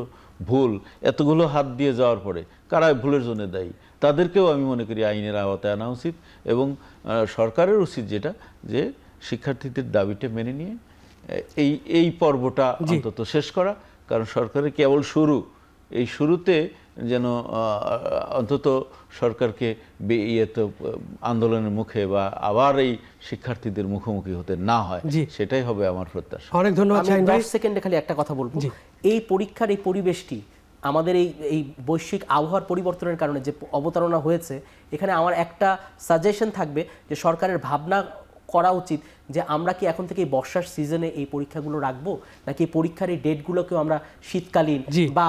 ভুল এতগুলো হাত দিয়ে যাওয়ার পরে কারা ভুলের জন্য দায়ী? তাদেরকেও আমি মনে করি আইনের আওতায় আনা উচিত, এবং সরকারের উচিত যেটা, যে শিক্ষার্থীদের দাবিটা মেনে নিয়ে এই পর্বটা অন্তত শেষ করা। কারণ সরকারের কেবল শুরু, এই শুরুতে যেন অন্তত সরকারকে আন্দোলনের মুখে বা আবার এই শিক্ষার্থীদের মুখোমুখি হতে না হয়, সেটাই হবে আমার প্রত্যাশা। অনেক ধন্যবাদ শাহিন ভাই। 10 সেকেন্ডে খালি একটা কথা বলবো। এই পরীক্ষার এই পরিবেশটি আমাদের এই বৈশ্বিক আবহাওয়ার পরিবর্তনের কারণে যে অবতারণা হয়েছে, এখানে আমার একটা সাজেশন থাকবে যে সরকারের ভাবনা করা উচিত যে আমরা কি এখন থেকে এই বর্ষার সিজনে এই পরীক্ষাগুলো রাখবো, নাকি এই পরীক্ষার এই ডেটগুলোকেও আমরা শীতকালীন বা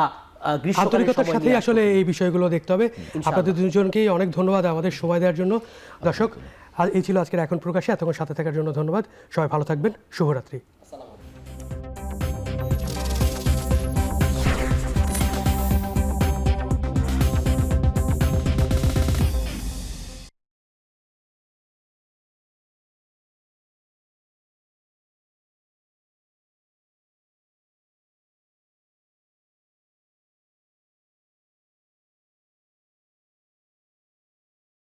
আন্তরিকতার সাথে আসলে এই বিষয়গুলো দেখতে হবে। আপনাদের দুজনকেই অনেক ধন্যবাদ আমাদের সময় দেওয়ার জন্য। দর্শক, আর এই ছিল আজকের এখন প্রকাশে। এতক্ষণ সাথে থাকার জন্য ধন্যবাদ। সবাই ভালো থাকবেন। শুভরাত্রি।